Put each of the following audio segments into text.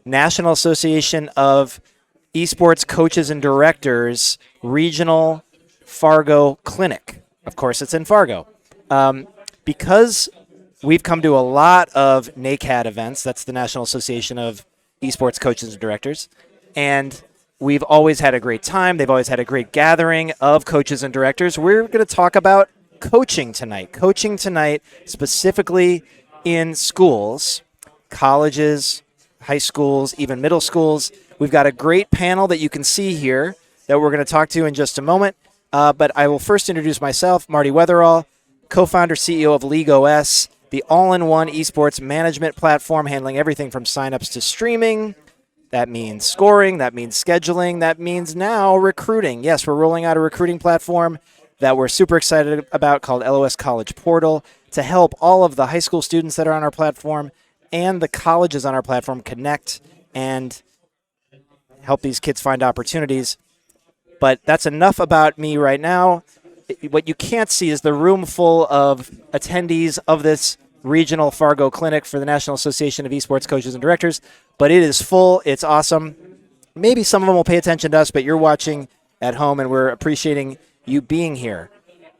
National Association of Esports Coaches and Directors Regional Fargo Clinic. Of course, it's in Fargo. Because we've come to a lot of NACAD events, that's the National Association of Esports Coaches and Directors, and we've always had a great time. They've always had a great gathering of coaches and directors. We're going to talk about coaching tonight. Coaching tonight specifically in schools, colleges, high schools, even middle schools. We've got a great panel that you can see here that we're going to talk to in just a moment. But I will first introduce myself, Marty Weatherall, co-founder, CEO of LeagueOS, the all-in-one esports management platform handling everything from signups to streaming. That means scoring, that means scheduling, that means now recruiting. Yes, we're rolling out a recruiting platform that we're super excited about called LOS College Portal to help all of the high school students that are on our platform and the colleges on our platform connect and help these kids find opportunities. But that's enough about me right now. What you can't see is the room full of attendees of this regional Fargo clinic for the National Association of Esports Coaches and Directors, but it is full. It's awesome. Maybe some of them will pay attention to us, but you're watching at home, and we're appreciating you being here.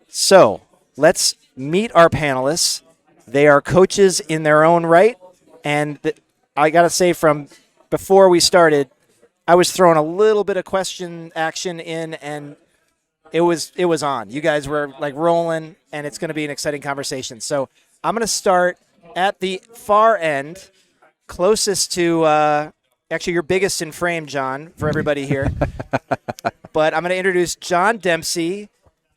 So let's meet our panelists. They are coaches in their own right, and I got to say from before we started, I was throwing a little bit of question action in, and it was on. You guys were like rolling, and it's going to be an exciting conversation. So I'm going to start at the far end, closest to actually you're biggest in frame, John, for everybody here. But I'm going to introduce John Dempsey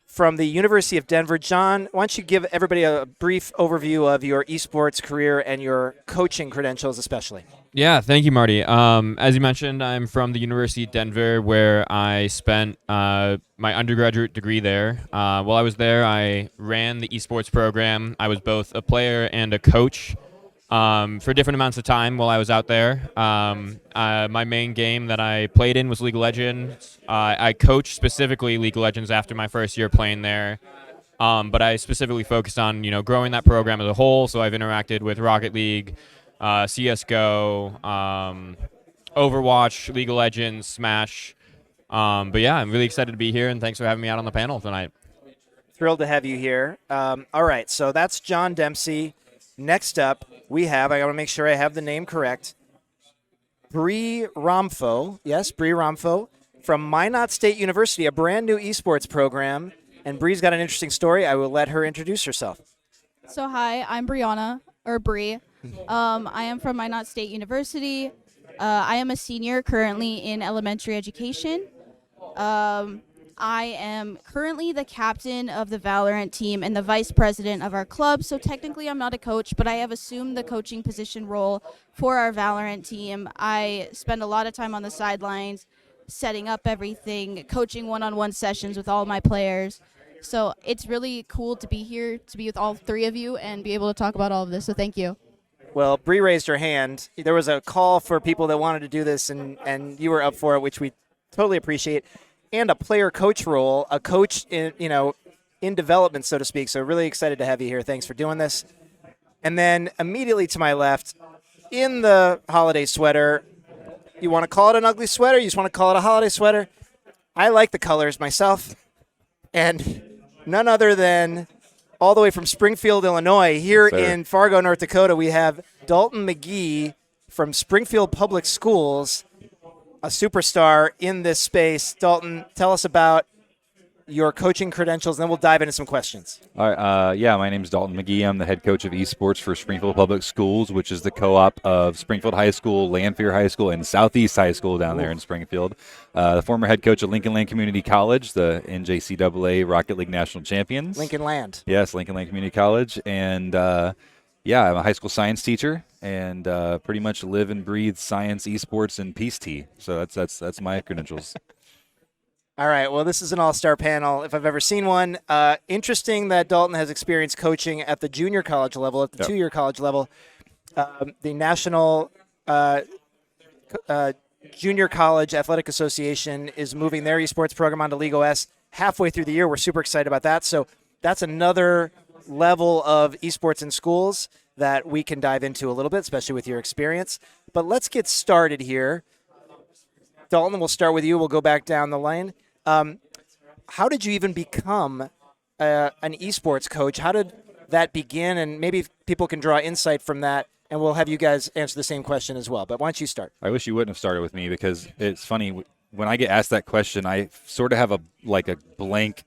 from the University of Denver. John, why don't you give everybody a brief overview of your esports career and your coaching credentials especially? Yeah, thank you, Marty. As you mentioned, I'm from the University of Denver, where I spent my undergraduate degree there. While I was there, I ran the esports program. I was both a player and a coach for different amounts of time while I was out there. My main game that I played in was League of Legends. I coached specifically League of Legends after my first year playing there. But I specifically focused on, growing that program as a whole. So I've interacted with Rocket League, CSGO, Overwatch, League of Legends, Smash. But yeah, I'm really excited to be here, and thanks for having me out on the panel tonight. Thrilled to have you here. All right, so that's John Dempsey. Next up, we have, I want to make sure I have the name correct, Bree Romfo. Yes, Bree Romfo from Minot State University, a brand new esports program. And Bree's got an interesting story. I will let her introduce herself. So hi, I'm Brianna, or Bree. I am from Minot State University. I am a senior currently in elementary education. I am currently the captain of the Valorant team and the vice president of our club. So technically I'm not a coach, but I have assumed the coaching position role for our Valorant team. I spend a lot of time on the sidelines, setting up everything, coaching one-on-one sessions with all my players. So it's really cool to be here, to be with all three of you and be able to talk about all of this. So thank you. Well, Bree raised her hand. There was a call for people that wanted to do this, and you were up for it, which we totally appreciate. And a player-coach role, a coach in development, so to speak. So really excited to have you here. Thanks for doing this. And then immediately to my left, in the holiday sweater, you want to call it an ugly sweater? You just want to call it a holiday sweater? I like the colors myself. And none other than all the way from Springfield, Illinois, here in Fargo, North Dakota, we have Dalton McGee from Springfield Public Schools, a superstar in this space. Dalton, tell us about your coaching credentials, and then we'll dive into some questions. All right, my name is Dalton McGee. I'm the head coach of esports for Springfield Public Schools, which is the co-op of Springfield High School, Lanphier High School, and Southeast High School down there in Springfield. The former head coach of Lincoln Land Community College, the NJCAA Rocket League National Champions. Lincoln Land. Yes, Lincoln Land Community College. And, I'm a high school science teacher and pretty much live and breathe science, esports, and peace tea. So that's my credentials. All right, well, this is an all-star panel, if I've ever seen one. Interesting that Dalton has experience coaching at the junior college level, at the two-year college level. The National Junior College Athletic Association is moving their esports program onto LeagueOS halfway through the year. We're super excited about that. So that's another level of esports in schools. that we can dive into a little bit, especially with your experience. But let's get started here. Dalton, we'll start with you. We'll go back down the line. How did you even become an esports coach? How did that begin? And maybe people can draw insight from that, and we'll have you guys answer the same question as well. But why don't you start? I wish you wouldn't have started with me, because it's funny. When I get asked that question, I sort of have a blank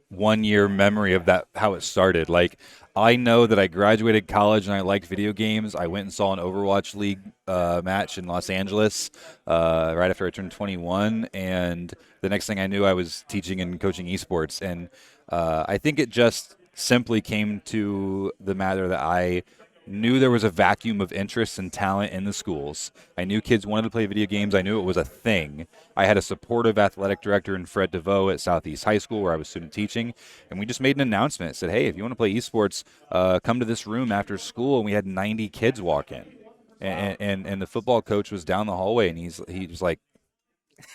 1 year memory of that, how it started. Like, I know that I graduated college and I liked video games. I went and saw an Overwatch League match in Los Angeles right after I turned 21, and the next thing I knew, I was teaching and coaching esports. And I think it just simply came to the matter that I knew there was a vacuum of interest and talent in the schools. I knew kids wanted to play video games. I knew it was a thing. I had a supportive athletic director in Fred DeVoe at Southeast High School, where I was student teaching, and we just made an announcement. It said, hey, if you want to play esports, come to this room after school. And we had 90 kids walk in. And the football coach was down the hallway, and he was like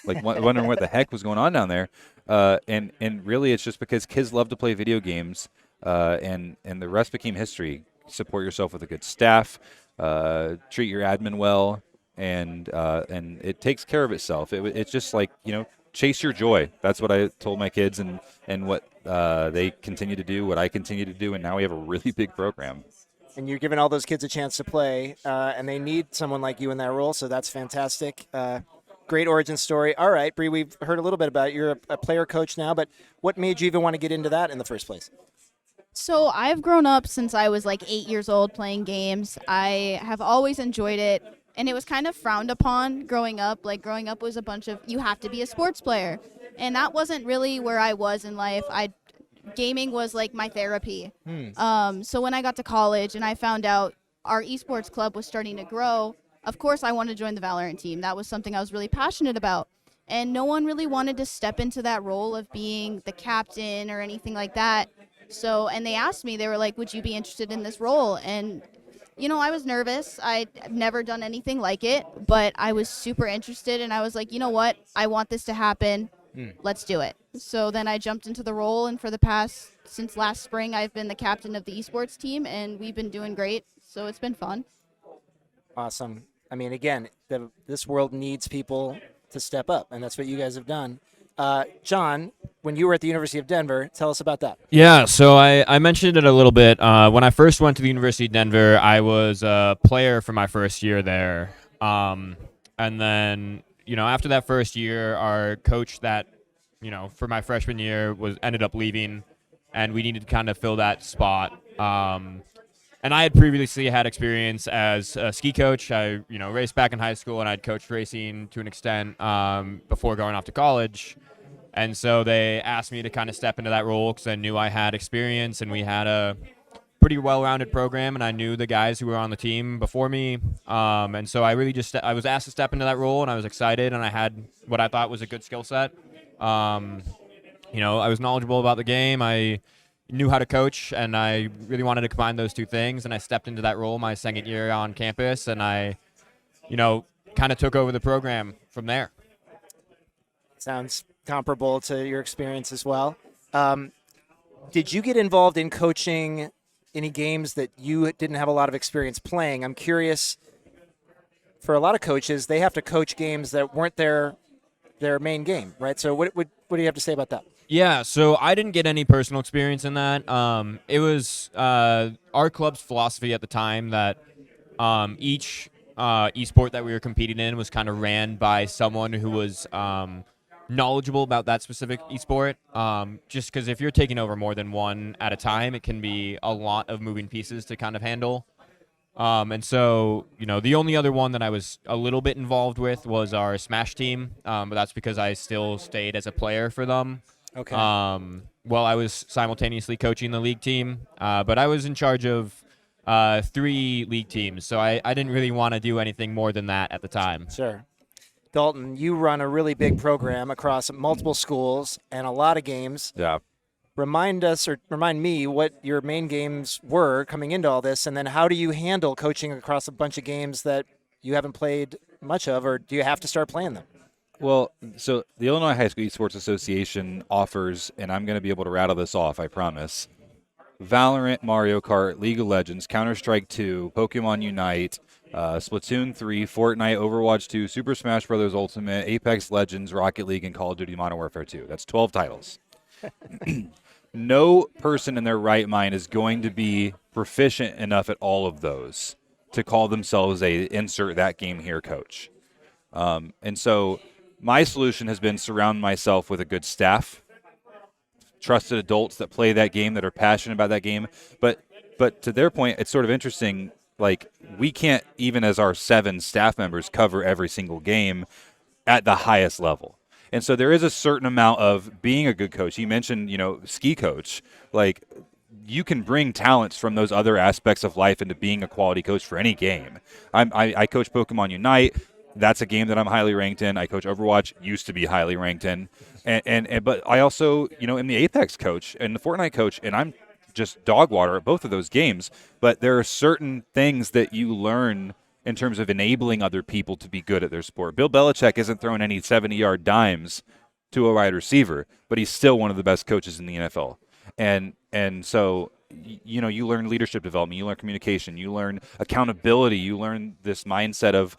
wondering what the heck was going on down there. And really, it's just because kids love to play video games, and the rest became history. Support yourself with a good staff, treat your admin well, and it takes care of itself. It's just like, chase your joy. That's what I told my kids, and what they continue to do, what I continue to do, and now we have a really big program. And you're giving all those kids a chance to play, and they need someone like you in that role, so that's fantastic. Great origin story. All right, Bree, we've heard a little bit about it. You're a player coach now, but what made you even want to get into that in the first place? So I've grown up since I was like 8 years old playing games. I have always enjoyed it, and it was kind of frowned upon growing up. Like, growing up was a bunch of, you have to be a sports player, and that wasn't really where I was in life. Gaming was like my therapy. So when I got to college and I found out our esports club was starting to grow, of course I wanted to join the Valorant team. That was something I was really passionate about. And no one really wanted to step into that role of being the captain or anything like that. So, and they asked me, they were like, would you be interested in this role? And, I was nervous. I'd never done anything like it, but I was super interested, and I was like, you know what? I want this to happen. Let's do it. So then I jumped into the role, and since last spring, I've been the captain of the esports team, and we've been doing great. So it's been fun. Awesome. I mean, again, this world needs people to step up, and that's what you guys have done. John, when you were at the University of Denver, tell us about that. Yeah, so I mentioned it a little bit. When I first went to the University of Denver, I was a player for my first year there. And then, after that first year, our coach that, for my freshman year ended up leaving, and we needed to kind of fill that spot. And I had previously had experience as a ski coach. I, raced back in high school, and I'd coached racing to an extent before going off to college. And so they asked me to kind of step into that role because I knew I had experience, and we had a pretty well-rounded program, and I knew the guys who were on the team before me. And so I was asked to step into that role, and I was excited, and I had what I thought was a good skill set. I was knowledgeable about the game. I knew how to coach, and I really wanted to combine those two things, and I stepped into that role my second year on campus, and I, kind of took over the program from there. Sounds comparable to your experience as well. Did you get involved in coaching any games that you didn't have a lot of experience playing? I'm curious, for a lot of coaches, they have to coach games that weren't their main game, right? So what do you have to say about that? Yeah, so I didn't get any personal experience in that. It was our club's philosophy at the time that each esport that we were competing in was kind of ran by someone who was knowledgeable about that specific esport. Just because if you're taking over more than one at a time, it can be a lot of moving pieces to kind of handle. And so, the only other one that I was a little bit involved with was our Smash team, but that's because I still stayed as a player for them. Okay. While I was simultaneously coaching the league team, but I was in charge of 3 league teams, so I didn't really want to do anything more than that at the time. Sure. Dalton, you run a really big program across multiple schools and a lot of games. Yeah. Remind me what your main games were coming into all this, and then how do you handle coaching across a bunch of games that you haven't played much of, or do you have to start playing them? Well, so the Illinois High School Esports Association offers, and I'm going to be able to rattle this off, I promise, Valorant, Mario Kart, League of Legends, Counter-Strike 2, Pokemon Unite, Splatoon 3, Fortnite, Overwatch 2, Super Smash Bros. Ultimate, Apex Legends, Rocket League, and Call of Duty Modern Warfare 2. That's 12 titles. No person in their right mind is going to be proficient enough at all of those to call themselves a insert that game here coach. And so my solution has been surround myself with a good staff, trusted adults that play that game, that are passionate about that game. But to their point, it's sort of interesting. Like, we can't, even as our 7 staff members, cover every single game at the highest level. And so there is a certain amount of being a good coach. You mentioned, ski coach. Like, you can bring talents from those other aspects of life into being a quality coach for any game. I coach Pokemon Unite. That's a game that I'm highly ranked in. I coach Overwatch, used to be highly ranked in. But I also, am the Apex coach and the Fortnite coach, and I'm just dog water at both of those games. But there are certain things that you learn in terms of enabling other people to be good at their sport. Bill Belichick isn't throwing any 70-yard dimes to a wide receiver, but he's still one of the best coaches in the NFL. And so, you learn leadership development, you learn communication, you learn accountability, you learn this mindset of,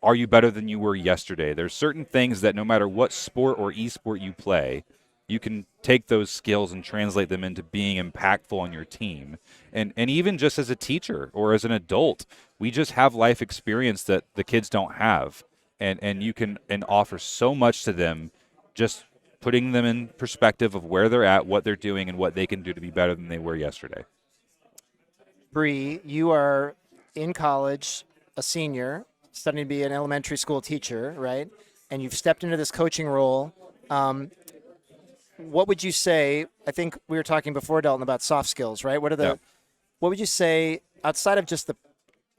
are you better than you were yesterday? There's certain things that no matter what sport or esport you play, you can take those skills and translate them into being impactful on your team. And even just as a teacher or as an adult, we just have life experience that the kids don't have. And you can offer so much to them, just putting them in perspective of where they're at, what they're doing, and what they can do to be better than they were yesterday. Bree, you are in college, a senior, studying to be an elementary school teacher, right? And you've stepped into this coaching role. What would you say? I think we were talking before, Dalton, about soft skills, right? What would you say outside of just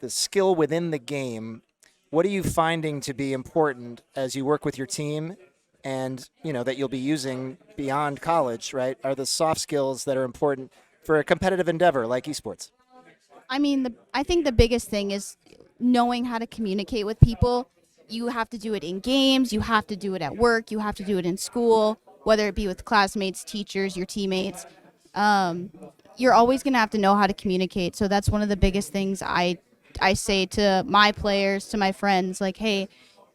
the skill within the game? What are you finding to be important as you work with your team, and that you'll be using beyond college, right? Are the soft skills that are important for a competitive endeavor like esports? I mean, I think the biggest thing is knowing how to communicate with people. You have to do it in games, you have to do it at work, you have to do it in school, whether it be with classmates, teachers, your teammates. You're always going to have to know how to communicate. So that's one of the biggest things I say to my players, to my friends, like, hey,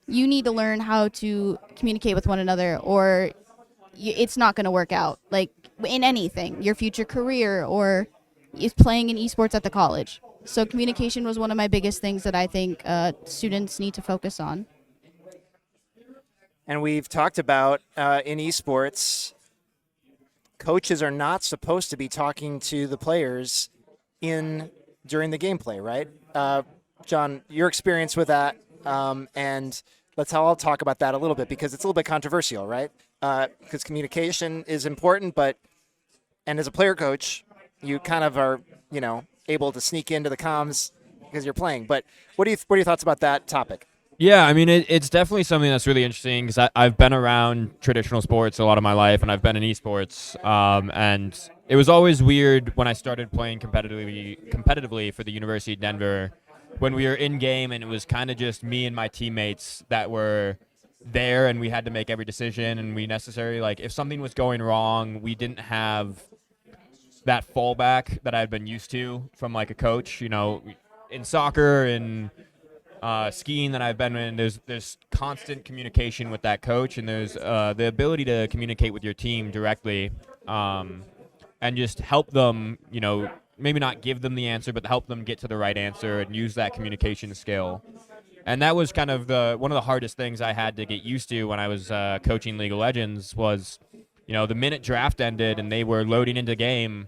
you need to learn how to communicate with one another, or it's not going to work out, like in anything, your future career or is playing in esports at the college. So communication was one of my biggest things that I think students need to focus on. And we've talked about in esports, coaches are not supposed to be talking to the players during the gameplay, right? John, your experience with that, and I'll talk about that a little bit because it's a little bit controversial, right? Because communication is important, and as a player coach, you kind of are, able to sneak into the comms because you're playing. But what are your thoughts about that topic? Yeah, I mean, it's definitely something that's really interesting because I've been around traditional sports a lot of my life, and I've been in esports. And it was always weird when I started playing competitively for the University of Denver, when we were in game and it was kind of just me and my teammates that were there, and we had to make every decision, and we necessarily, like, if something was going wrong, we didn't have that fallback that I'd been used to from like a coach. In soccer and skiing that I've been in, there's constant communication with that coach, and there's the ability to communicate with your team directly, and just help them, maybe not give them the answer, but help them get to the right answer and use that communication skill. And that was kind of one of the hardest things I had to get used to when I was coaching League of Legends was, the minute draft ended and they were loading into game,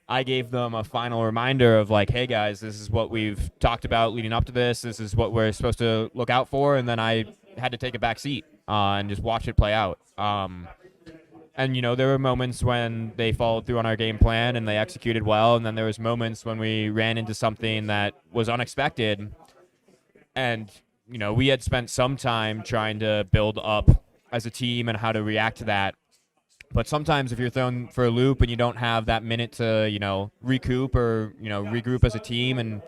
I gave them a final reminder of like, hey guys, this is what we've talked about leading up to this. This is what we're supposed to look out for. And then I had to take a back seat and just watch it play out. And, there were moments when they followed through on our game plan and they executed well. And then there was moments when we ran into something that was unexpected. And, we had spent some time trying to build up as a team and how to react to that. But sometimes if you're thrown for a loop and you don't have that minute to, recoup or, regroup as a team, and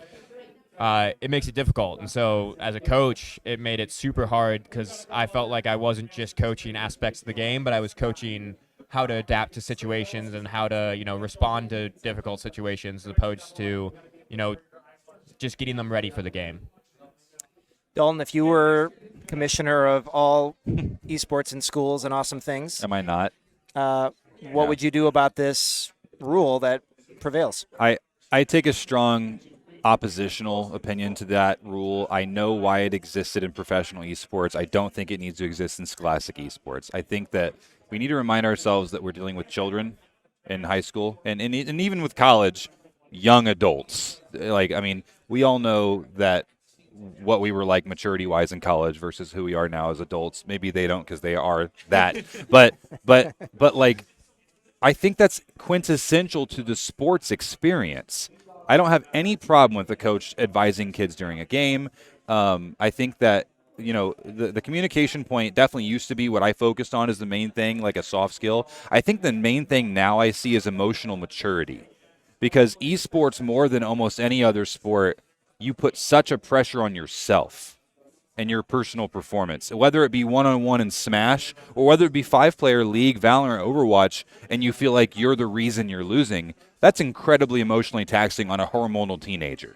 it makes it difficult. And so as a coach, it made it super hard because I felt like I wasn't just coaching aspects of the game, but I was coaching how to adapt to situations and how to, respond to difficult situations as opposed to, just getting them ready for the game. Dalton, if you were commissioner of all esports in schools and awesome things, Am I not? what would you do about this rule that prevails? I take a strong oppositional opinion to that rule. I know why it existed in professional esports. I don't think it needs to exist in scholastic esports. I think that we need to remind ourselves that we're dealing with children in high school and even with college, young adults. We all know that what we were like maturity-wise in college versus who we are now as adults. Maybe they don't because they are that. but I think that's quintessential to the sports experience. I don't have any problem with the coach advising kids during a game. I think that, the communication point definitely used to be what I focused on as the main thing, like a soft skill. I think the main thing now I see is emotional maturity, because esports, more than almost any other sport, you put such a pressure on yourself and your personal performance, whether it be one-on-one in Smash or whether it be 5-player League, Valorant, Overwatch, and you feel like you're the reason you're losing. That's incredibly emotionally taxing on a hormonal teenager,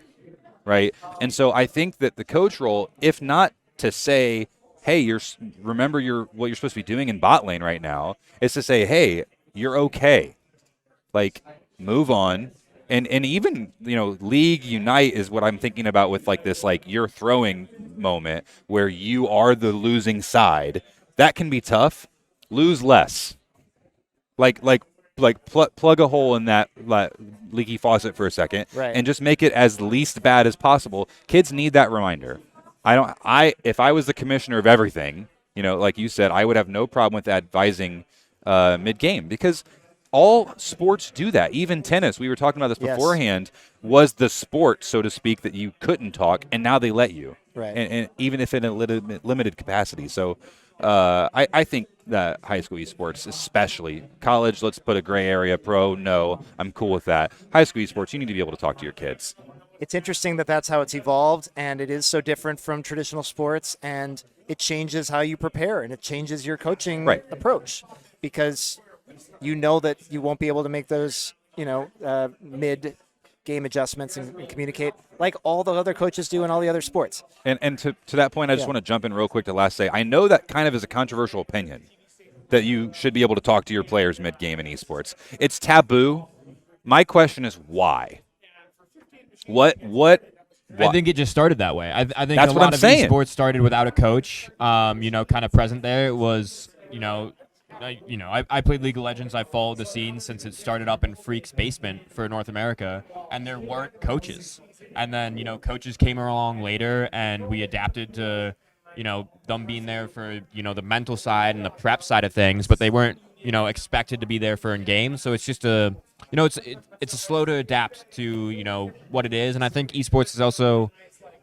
right? And so I think that the coach role, if not to say, hey, remember what you're supposed to be doing in bot lane right now, is to say, hey, you're okay. Like, move on. And even, League Unite is what I'm thinking about with this you're throwing moment where you are the losing side. That can be tough. Lose less. Plug a hole in that leaky faucet for a second, right, and just make it as least bad as possible. Kids need that reminder. If I was the commissioner of everything, like you said, I would have no problem with advising mid-game, because all sports do that. Even tennis, we were talking about this beforehand, was the sport, so to speak, that you couldn't talk, and now they let you. Right. And even if in a limited capacity. So I think that high school esports, especially college, let's put a gray area. Pro, no, I'm cool with that. High school esports, you need to be able to talk to your kids. It's interesting that that's how it's evolved, and it is so different from traditional sports, and it changes how you prepare, and it changes your coaching approach, because you know that you won't be able to make those, mid-game adjustments and communicate like all the other coaches do in all the other sports. And to that point, I just want to jump in real quick to say, I know that kind of is a controversial opinion, that you should be able to talk to your players mid-game in esports. It's taboo. My question is why? What? I think it just started that way. I think That's a what lot I'm of saying. esports started without a coach, kind of present there. It was, I played League of Legends. I followed the scene since it started up in Freak's basement for North America, and there weren't coaches. And then, coaches came along later, and we adapted to, them being there for, the mental side and the prep side of things, but they weren't, expected to be there for in-game. So it's just it's a slow to adapt to, what it is. And I think esports has also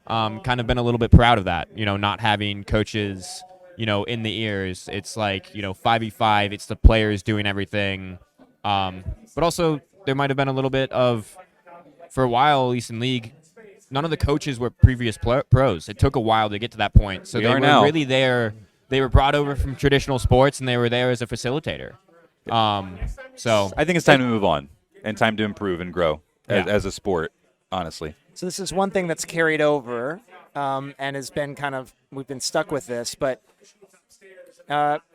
kind of been a little bit proud of that, not having coaches in the ears. It's like, 5v5, it's the players doing everything. But also there might have been a little bit of, for a while, at least in League, none of the coaches were previous pros. It took a while to get to that point. So they were really there. They were brought over from traditional sports, and they were there as a facilitator. So I think it's time to move on and time to improve and grow as a sport, honestly. So this is one thing that's carried over and has been we've been stuck with this, but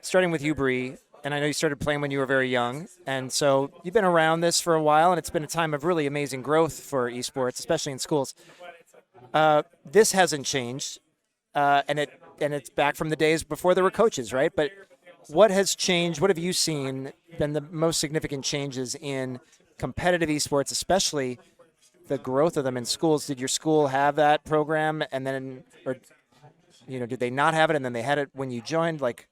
starting with you, Bree, and I know you started playing when you were very young, and so you've been around this for a while, and it's been a time of really amazing growth for esports, especially in schools. This hasn't changed, and it's back from the days before there were coaches, right? But what has changed? What have you seen been the most significant changes in competitive esports, especially the growth of them in schools? Did your school have that program, and then, or did they not have it, and then they had it when you joined? Like,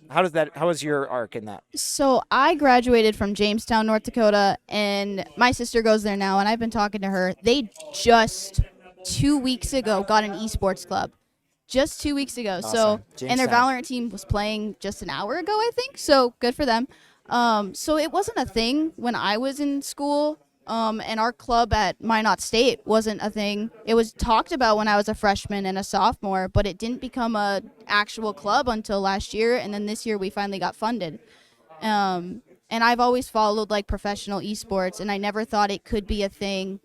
how was your arc in that? So I graduated from Jamestown, North Dakota, and my sister goes there now, and I've been talking to her. They just 2 weeks ago got an esports club. Just 2 weeks ago. Awesome. So, and their Valorant team was playing just an hour ago, I think. So good for them. So it wasn't a thing when I was in school. And our club at Minot State wasn't a thing. It was talked about when I was a freshman and a sophomore, but it didn't become a actual club until last year. And then this year we finally got funded. And I've always followed like professional esports, and I never thought it could be a thing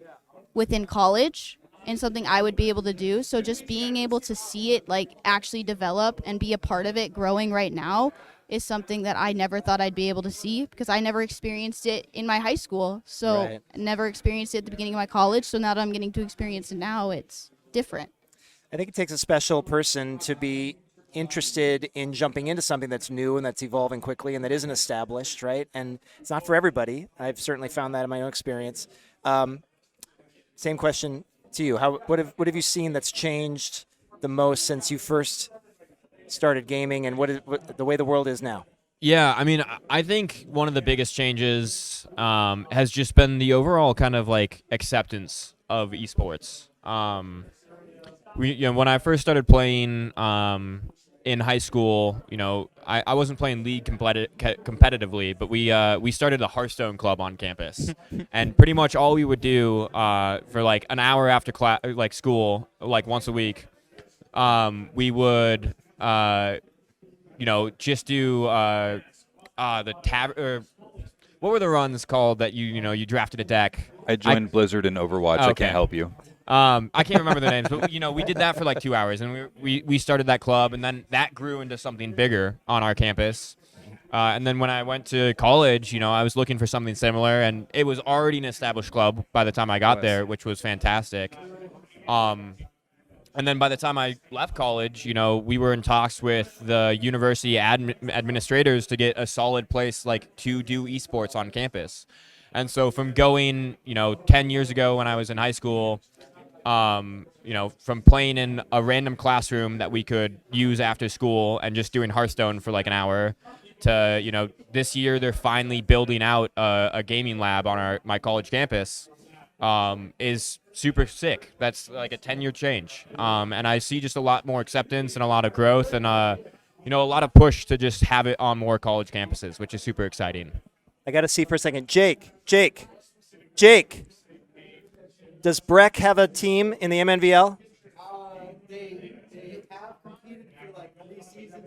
within college and something I would be able to do. So just being able to see it like actually develop and be a part of it growing right now is something that I never thought I'd be able to see, because I never experienced it in my high school. So Right. I never experienced it at the beginning of my college. So now that I'm getting to experience it now, it's different. I think it takes a special person to be interested in jumping into something that's new and that's evolving quickly and that isn't established, right? And it's not for everybody. I've certainly found that in my own experience. Same question to you. What have you seen that's changed the most since you first started gaming, and what the way the world is now? Yeah, I mean, I think one of the biggest changes has just been the overall kind of like acceptance of esports. When I first started playing in high school, I wasn't playing League competitively, but we started a Hearthstone club on campus, and pretty much all we would do for like an hour after class, like school, like once a week, we would just do the tab. Or what were the runs called that you drafted a deck? I joined Blizzard and Overwatch. I Okay. can't help you. I can't remember the names, but we did that for like 2 hours, and we started that club, and then that grew into something bigger on our campus. And then when I went to college, I was looking for something similar, and it was already an established club by the time I got there, which was fantastic. And then by the time I left college, we were in talks with the university administrators to get a solid place like to do esports on campus. And so from going, 10 years ago when I was in high school, from playing in a random classroom that we could use after school and just doing Hearthstone for like an hour to, this year they're finally building out a gaming lab on my college campus, is super sick. That's like a 10-year change. And I see just a lot more acceptance and a lot of growth and, a lot of push to just have it on more college campuses, which is super exciting. I got to see for a second. Jake. Does Breck have a team in the MNVL? They have competed for like 3 seasons,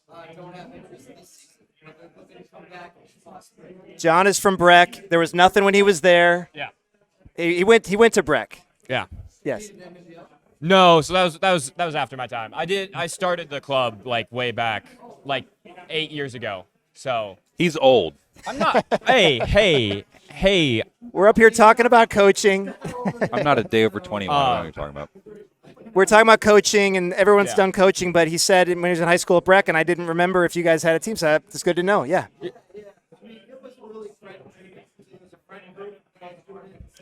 but they don't have interest this season. They're looking to come back possibly. John is from Breck. There was nothing when he was there. Yeah. He went to Breck. Yeah. Yes. No, so that was after my time. I started the club like way back, like 8 years ago. So He's old. I'm not. hey. We're up here talking about coaching. I'm not a day over 21. I don't know what you're talking about. We're talking about coaching, and everyone's Yeah. done coaching, but he said when he was in high school at Breck, and I didn't remember if you guys had a team, so it's good to know. Yeah. It was really friendly. It was a friend group.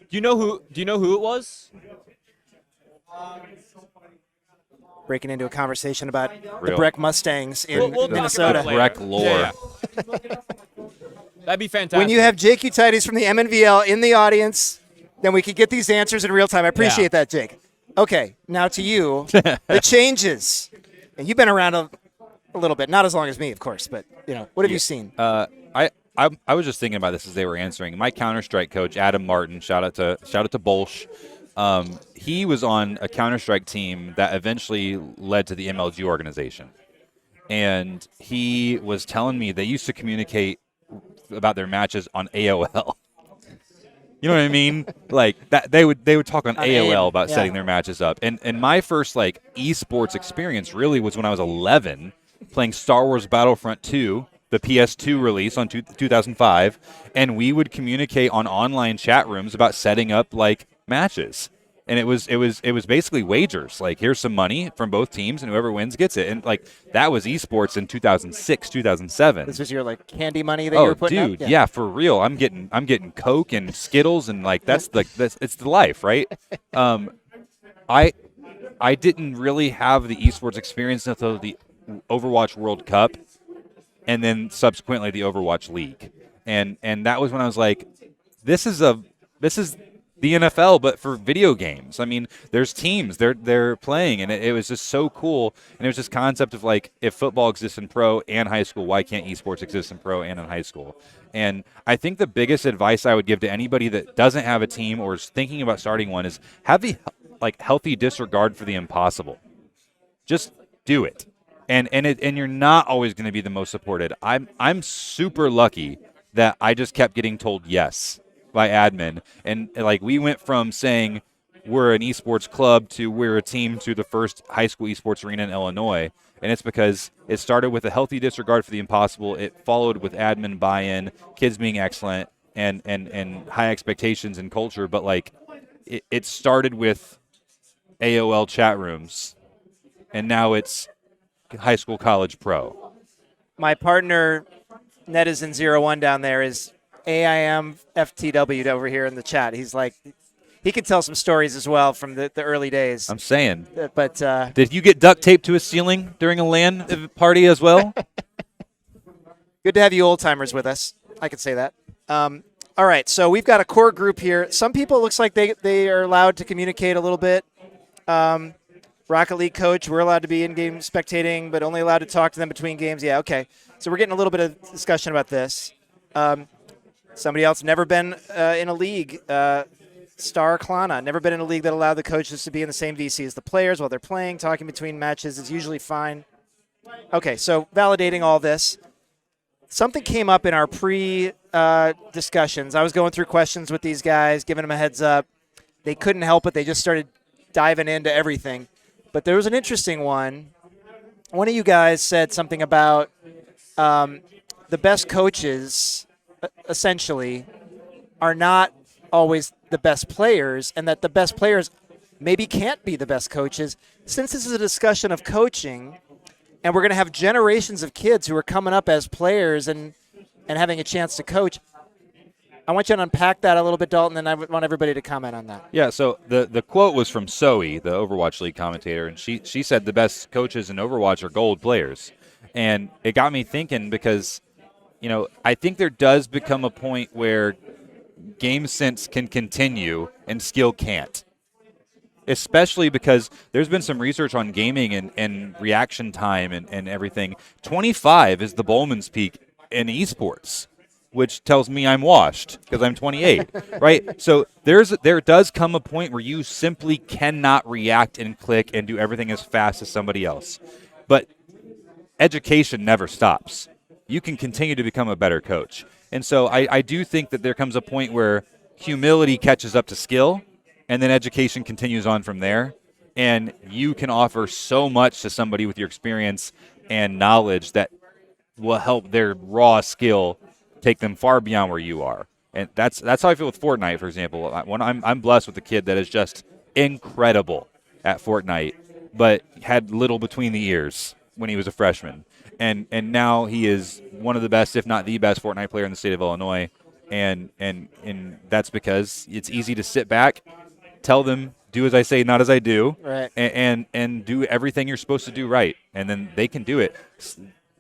Do you know who it was? Breaking into a conversation about the Real. Breck Mustangs in We'll talk about Minnesota. it later. Breck lore. Yeah. That'd be fantastic. When you have Jake Utides from the MNVL in the audience, then we could get these answers in real time. I appreciate that, Jake. Okay, now to you, the changes. And you've been around a little bit, not as long as me, of course, but what have you seen? I was just thinking about this as they were answering. My Counter-Strike coach, Adam Martin, shout out to Bolsh. He was on a Counter-Strike team that eventually led to the MLG organization. And he was telling me they used to communicate about their matches on AOL. You know what I mean? Like that they would talk on AOL about setting their matches up. And my first like esports experience really was when I was 11 playing Star Wars Battlefront 2, the PS2 release on 2005, and we would communicate on online chat rooms about setting up like matches. And it was basically wagers. Like, here's some money from both teams, and whoever wins gets it. And like that was esports in 2006, 2007. This was your like candy money that you were putting dude, up? yeah, for real. I'm getting Coke and Skittles, and like that's it's the life, right? I didn't really have the esports experience until the Overwatch World Cup, and then subsequently the Overwatch League, and that was when I was like, this is the NFL, but for video games. I mean, there's teams they're playing, and it was just so cool. And it was this concept of like, if football exists in pro and high school, why can't esports exist in pro and in high school? And I think the biggest advice I would give to anybody that doesn't have a team or is thinking about starting one is have the healthy disregard for the impossible. Just do it. and you're not always going to be the most supported. I'm super lucky that I just kept getting told yes by admin, and like we went from saying we're an esports club to we're a team to the first high school esports arena in Illinois, and it's because it started with a healthy disregard for the impossible. It followed with admin buy-in, kids being excellent, and high expectations and culture. But like it started with AOL chat rooms, and now it's high school, college, pro. My partner, Netizen01 down there, is AIM FTW over here in the chat. He's like, he can tell some stories as well from the early days. I'm saying. But Did you get duct taped to a ceiling during a LAN party as well? good to have you old timers with us. I could say that. All right, so we've got a core group here. Some people, it looks like they are allowed to communicate a little bit. Rocket League coach, we're allowed to be in-game spectating, but only allowed to talk to them between games. Yeah, okay. So we're getting a little bit of discussion about this. Somebody else, never been in a league, Star Klana, never been in a league that allowed the coaches to be in the same VC as the players while they're playing. Talking between matches is usually fine. Okay, so validating all this. Something came up in our pre-discussions. I was going through questions with these guys, giving them a heads up. They couldn't help it. They just started diving into everything. But there was an interesting one. One of you guys said something about the best coaches, essentially, are not always the best players, and that the best players maybe can't be the best coaches. Since this is a discussion of coaching, and we're going to have generations of kids who are coming up as players and having a chance to coach, I want you to unpack that a little bit, Dalton, and I want everybody to comment on that. Yeah, so the quote was from Zoe, the Overwatch League commentator, and she said the best coaches in Overwatch are gold players. And it got me thinking because, I think there does become a point where game sense can continue and skill can't. Especially because there's been some research on gaming and reaction time and everything. 25 is the Bowman's peak in esports, which tells me I'm washed because I'm 28, right? So there does come a point where you simply cannot react and click and do everything as fast as somebody else. But education never stops. You can continue to become a better coach. And so I do think that there comes a point where humility catches up to skill, and then education continues on from there. And you can offer so much to somebody with your experience and knowledge that will help their raw skill take them far beyond where you are. And that's how I feel with Fortnite, for example. When I'm blessed with a kid that is just incredible at Fortnite, but had little between the ears when he was a freshman. And now he is one of the best, if not the best, Fortnite player in the state of Illinois. And that's because it's easy to sit back, tell them, do as I say, not as I do, right, and do everything you're supposed to do right. And then they can do it.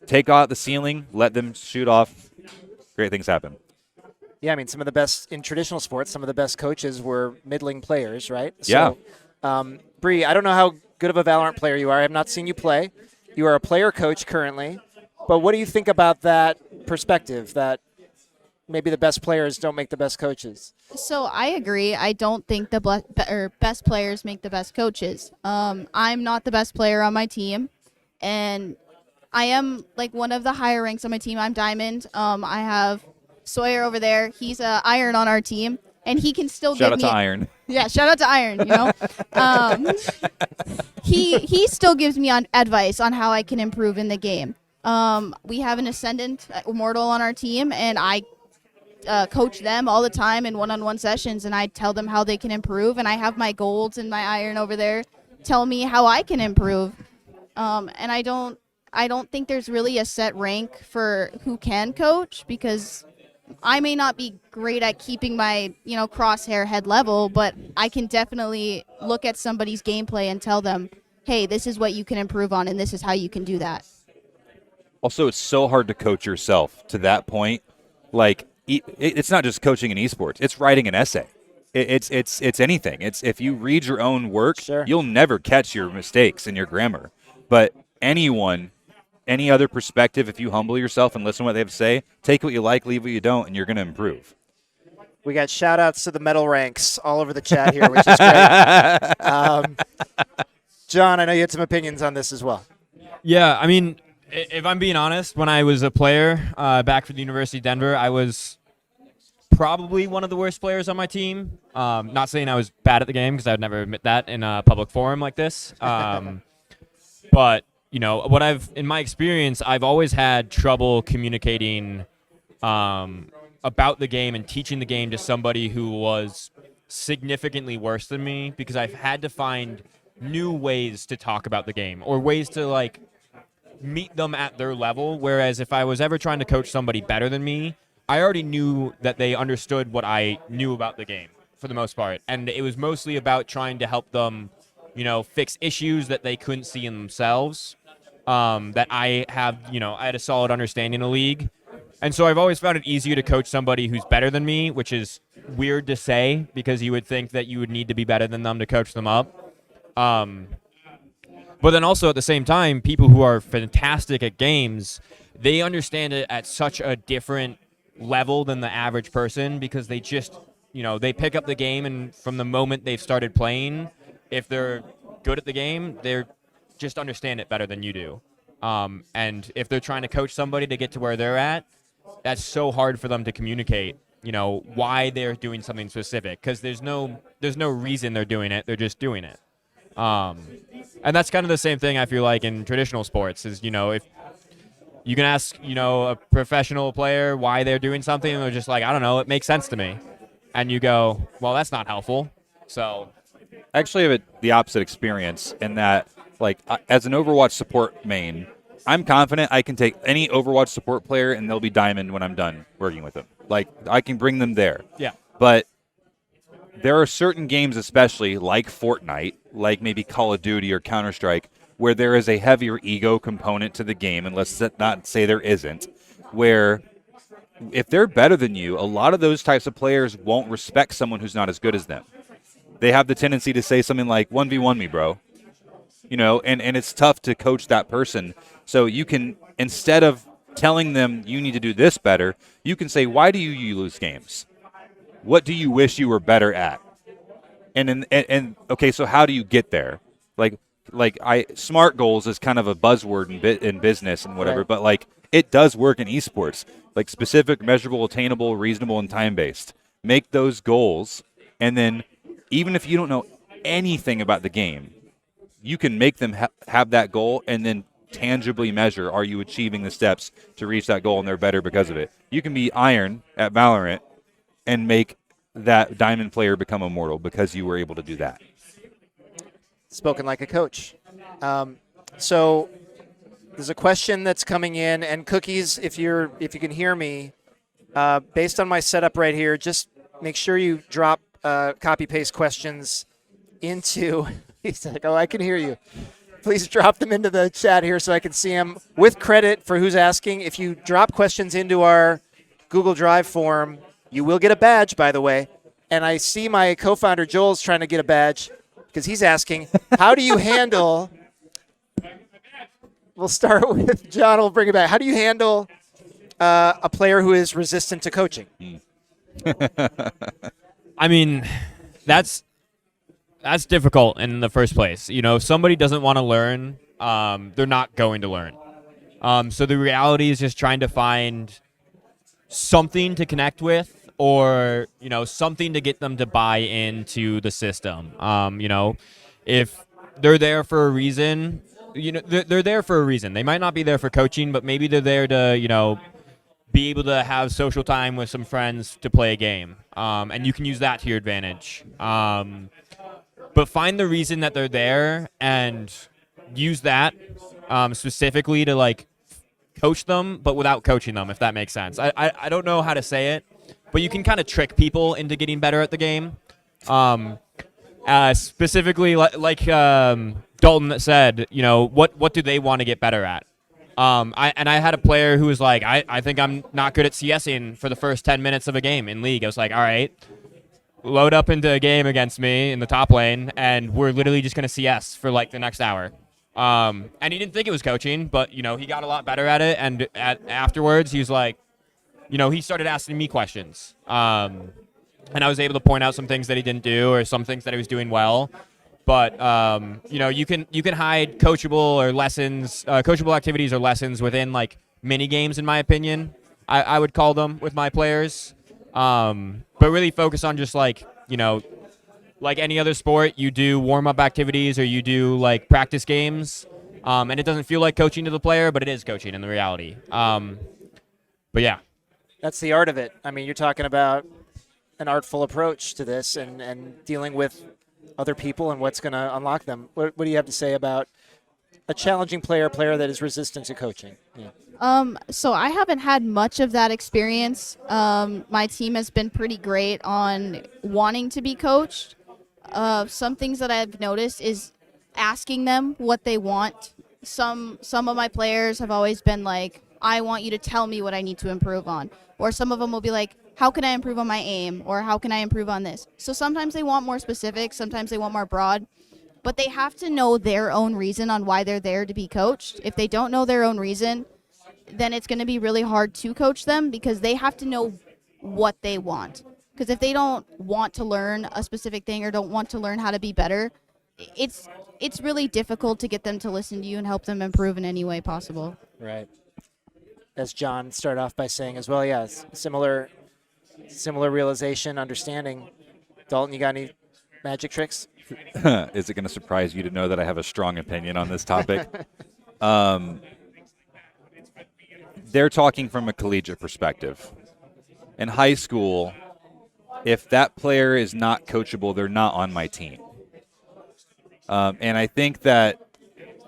Take out the ceiling, let them shoot off. Great things happen. Yeah, I mean, some of the best in traditional sports, some of the best coaches were middling players, right? Yeah. So, Bree, I don't know how good of a Valorant player you are. I have not seen you play. You are a player coach currently. But what do you think about that perspective, that maybe the best players don't make the best coaches? So I agree. I don't think the best players make the best coaches. I'm not the best player on my team, and I am like one of the higher ranks on my team. I'm Diamond. I have Sawyer over there. He's Iron on our team, and he can still Shout give me out to Iron. Yeah, shout out to Iron. He still gives me advice on how I can improve in the game. We have an Ascendant Immortal on our team, and I coach them all the time in one-on-one sessions, and I tell them how they can improve. And I have my golds and my Iron over there tell me how I can improve. And I don't think there's really a set rank for who can coach, because I may not be great at keeping my, crosshair head level, but I can definitely look at somebody's gameplay and tell them, hey, this is what you can improve on, and this is how you can do that. Also, it's so hard to coach yourself to that point. Like, it's not just coaching in esports. It's writing an essay. It's anything. It's if you read your own work, Sure, you'll never catch your mistakes in your grammar. But anyone, any other perspective, if you humble yourself and listen to what they have to say, take what you like, leave what you don't, and you're going to improve. We got shout-outs to the medal ranks all over the chat here, which is great. John, I know you had some opinions on this as well. Yeah, I mean, if I'm being honest, when I was a player back for the University of Denver, I was probably one of the worst players on my team. Not saying I was bad at the game because I would never admit that in a public forum like this. But in my experience, I've always had trouble communicating about the game and teaching the game to somebody who was significantly worse than me because I've had to find new ways to talk about the game or ways to like meet them at their level. Whereas if I was ever trying to coach somebody better than me, I already knew that they understood what I knew about the game for the most part. And it was mostly about trying to help them, fix issues that they couldn't see in themselves. That I had a solid understanding of League. And so I've always found it easier to coach somebody who's better than me, which is weird to say because you would think that you would need to be better than them to coach them up. But then also at the same time, people who are fantastic at games, they understand it at such a different level than the average person because they just, they pick up the game and from the moment they've started playing, if they're good at the game, they're just understand it better than you do. And if they're trying to coach somebody to get to where they're at, that's so hard for them to communicate, why they're doing something specific because there's no reason they're doing it. They're just doing it. And that's kind of the same thing I feel like in traditional sports is, if you can ask, a professional player why they're doing something and they're just like, I don't know, it makes sense to me. And you go, well, that's not helpful. So I actually have the opposite experience in that, like, as an Overwatch support main, I'm confident I can take any Overwatch support player and they'll be diamond when I'm done working with them. Like, I can bring them there. yeah. But there are certain games, especially like Fortnite, like maybe Call of Duty or Counter-Strike, where there is a heavier ego component to the game, and let's not say there isn't, where if they're better than you, a lot of those types of players won't respect someone who's not as good as them. They have the tendency to say something like, 1v1 me, bro. And it's tough to coach that person. So you can, instead of telling them you need to do this better, you can say, why do you lose games? What do you wish you were better at? And okay, so how do you get there? Smart goals is kind of a buzzword in business and whatever, Right. but like it does work in esports. Like specific, measurable, attainable, reasonable, and time based. Make those goals, and then even if you don't know anything about the game, you can make them have that goal, and then tangibly measure: are you achieving the steps to reach that goal, and they're better because of it. You can be Iron at Valorant and make that diamond player become immortal because you were able to do that. Spoken like a coach. So there's a question that's coming in, and Cookies, if you can hear me, based on my setup right here, just make sure you drop copy paste questions into. He's like, oh, I can hear you. Please drop them into the chat here so I can see them with credit for who's asking. If you drop questions into our Google Drive form, you will get a badge, by the way. And I see my co-founder Joel's trying to get a badge because he's asking, how do you handle? We'll start with John. We'll bring it back. How do you handle a player who is resistant to coaching? I mean, that's difficult in the first place. If somebody doesn't want to learn, they're not going to learn. So the reality is just trying to find something to connect with, or something to get them to buy into the system. If they're there for a reason, they're there for a reason. They might not be there for coaching, but maybe they're there to be able to have social time with some friends to play a game, and you can use that to your advantage. But find the reason that they're there and use that specifically to like coach them, but without coaching them, if that makes sense. I don't know how to say it, but you can kind of trick people into getting better at the game. Specifically, like Dalton said, what do they want to get better at? I had a player who was like, I think I'm not good at CSing for the first 10 minutes of a game in League. I was like, all right, load up into a game against me in the top lane, and we're literally just going to CS for like the next hour. And he didn't think it was coaching, but, he got a lot better at it. And afterwards, he was like, he started asking me questions. And I was able to point out some things that he didn't do or some things that he was doing well. But you can hide coachable activities or lessons within like mini games. In my opinion, I would call them with my players. But really focus on just like like any other sport, you do warm up activities or you do like practice games, and it doesn't feel like coaching to the player, but it is coaching in the reality. But yeah. That's the art of it. I mean, you're talking about an artful approach to this and dealing with other people and what's going to unlock them. What do you have to say about a challenging player that is resistant to coaching? Yeah. So I haven't had much of that experience. My team has been pretty great on wanting to be coached. Some things that I've noticed is asking them what they want. Some of my players have always been like, I want you to tell me what I need to improve on. Or some of them will be like, how can I improve on my aim? Or how can I improve on this? So sometimes they want more specific, sometimes they want more broad. But they have to know their own reason on why they're there to be coached. If they don't know their own reason, then it's going to be really hard to coach them because they have to know what they want. Because if they don't want to learn a specific thing or don't want to learn how to be better, it's really difficult to get them to listen to you and help them improve in any way possible. Right. As John started off by saying as well, yeah, similar realization, understanding. Dalton, you got any magic tricks? Is it going to surprise you to know that I have a strong opinion on this topic? They're talking from a collegiate perspective. In high school, if that player is not coachable, they're not on my team. And I think that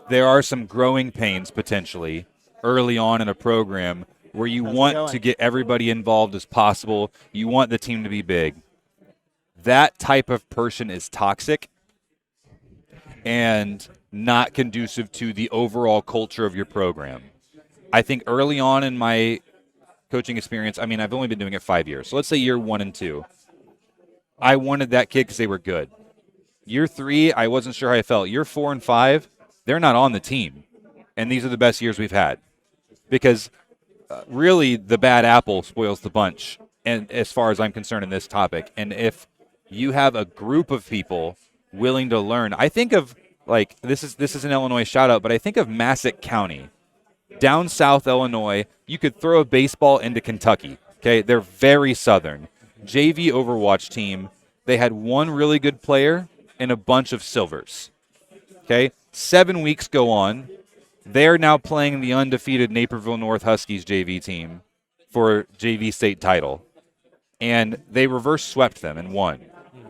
there are some growing pains potentially early on in a program where you want to get everybody involved as possible. You want the team to be big. That type of person is toxic and not conducive to the overall culture of your program. I think early on in my coaching experience, I mean, I've only been doing it 5 years. So let's say year 1 and 2. I wanted that kid because they were good. Year 3, I wasn't sure how I felt. Year 4 and 5, they're not on the team. And these are the best years we've had. Because really the bad apple spoils the bunch, and as far as I'm concerned in this topic. And if you have a group of people willing to learn, I think of, like, this is an Illinois shout-out, but I think of Massac County. Down south Illinois, you could throw a baseball into Kentucky. Okay, they're very southern. JV Overwatch team, they had one really good player and a bunch of silvers. Okay, 7 weeks go on. They're now playing the undefeated Naperville North Huskies JV team for JV state title. And they reverse swept them and won.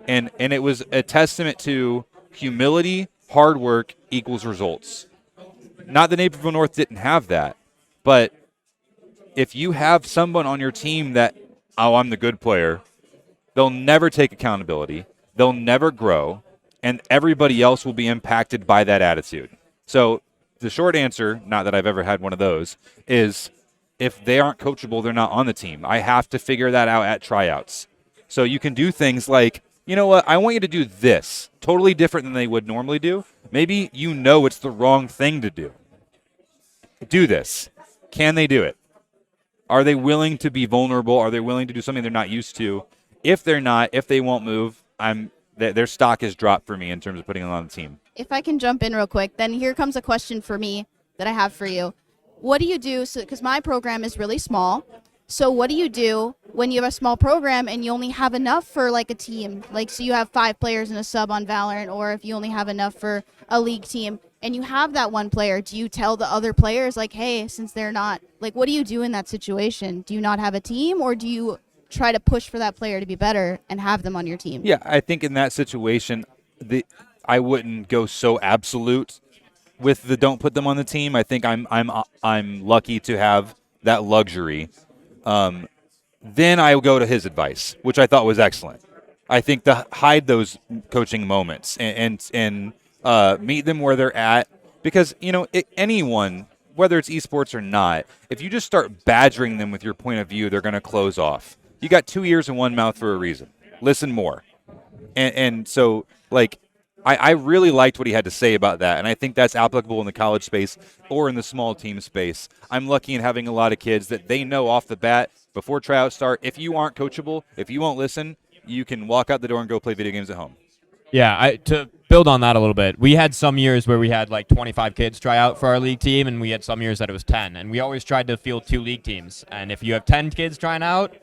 And it was a testament to humility, hard work equals results. Not that Naperville North didn't have that, but if you have someone on your team that, oh, I'm the good player, they'll never take accountability, they'll never grow, and everybody else will be impacted by that attitude. So the short answer, not that I've ever had one of those, is if they aren't coachable, they're not on the team. I have to figure that out at tryouts. So you can do things like, you know what, I want you to do this, totally different than they would normally do. Maybe you know it's the wrong thing to do. Do this. Can they do it? Are they willing to be vulnerable? Are they willing to do something they're not used to? If they're not, if they won't move, their stock is dropped for me in terms of putting them on the team. If I can jump in real quick, then here comes a question for me that I have for you. What do you do, because my program is really small, so what do you do when you have a small program and you only have enough for like a team? Like, so you have 5 players and a sub on Valorant, or if you only have enough for a league team and you have that one player, do you tell the other players like, hey, since they're not, like, what do you do in that situation? Do you not have a team, or do you try to push for that player to be better and have them on your team? Yeah, I think in that situation, I wouldn't go so absolute with the don't put them on the team. I think I'm lucky to have that luxury. Then I will go to his advice, which I thought was excellent. I think to hide those coaching moments and meet them where they're at, because anyone, whether it's esports or not, if you just start badgering them with your point of view, they're going to close off. You got 2 ears and one mouth for a reason. Listen more. And so, like, I really liked what he had to say about that, and I think that's applicable in the college space or in the small team space. I'm lucky in having a lot of kids that they know off the bat, before tryouts start, if you aren't coachable, if you won't listen, you can walk out the door and go play video games at home. Yeah, to build on that a little bit. We had some years where we had like 25 kids try out for our league team, and we had some years that it was 10. And we always tried to field 2 league teams. And if you have 10 kids trying out,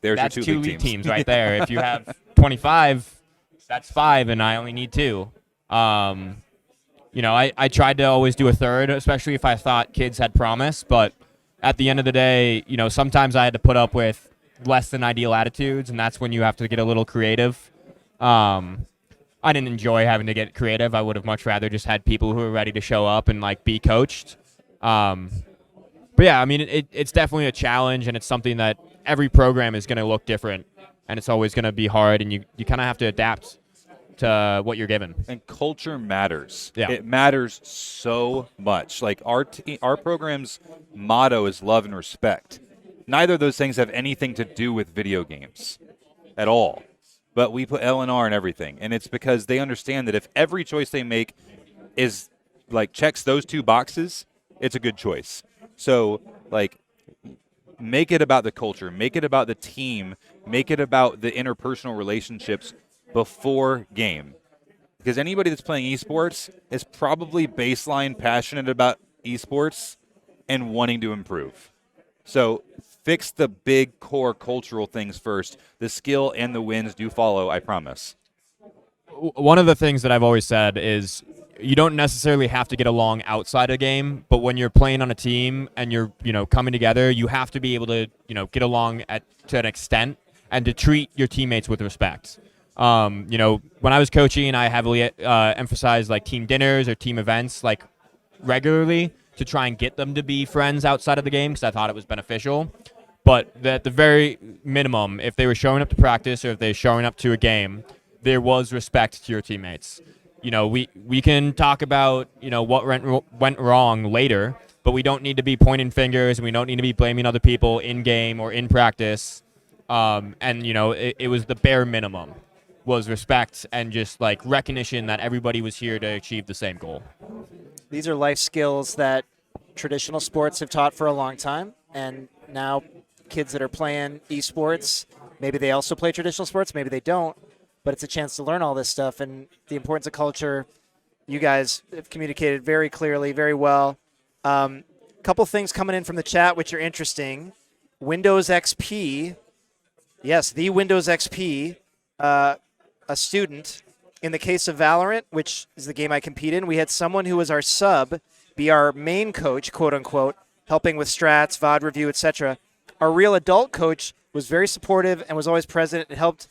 There's that's your 2 two league teams. teams right there. If you have 25, that's 5, and I only need 2. I tried to always do a third, especially if I thought kids had promise. But at the end of the day, sometimes I had to put up with less than ideal attitudes, and that's when you have to get a little creative. I didn't enjoy having to get creative. I would have much rather just had people who were ready to show up and like be coached. But yeah, I mean, it's definitely a challenge, and it's something that every program is going to look different, and it's always going to be hard, and you kind of have to adapt to what you're given. And culture matters. Yeah. It matters so much. Like our program's motto is love and respect. Neither of those things have anything to do with video games at all. But we put L&R in everything. And it's because they understand that if every choice they make is like checks those 2 boxes, it's a good choice. So like make it about the culture, make it about the team, make it about the interpersonal relationships before game. Because anybody that's playing esports is probably baseline passionate about esports and wanting to improve. So fix the big core cultural things first. The skill and the wins do follow, I promise. One of the things that I've always said is you don't necessarily have to get along outside a game, but when you're playing on a team and you're, coming together, you have to be able to, get along to an extent and to treat your teammates with respect. When I was coaching, I heavily emphasized like team dinners or team events like regularly to try and get them to be friends outside of the game because I thought it was beneficial. But at the very minimum, if they were showing up to practice or if they're showing up to a game, there was respect to your teammates. We can talk about, what went wrong later, but we don't need to be pointing fingers and we don't need to be blaming other people in game or in practice. It was the bare minimum was respect and just like recognition that everybody was here to achieve the same goal. These are life skills that traditional sports have taught for a long time, and now kids that are playing esports, maybe they also play traditional sports, maybe they don't, but it's a chance to learn all this stuff. And the importance of culture, you guys have communicated very clearly, very well. Couple things coming in from the chat which are interesting. Windows XP, yes, the Windows XP, a student. In the case of Valorant, which is the game I compete in, we had someone who was our sub be our main coach, quote unquote, helping with strats, VOD review, etc. Our real adult coach was very supportive and was always present and helped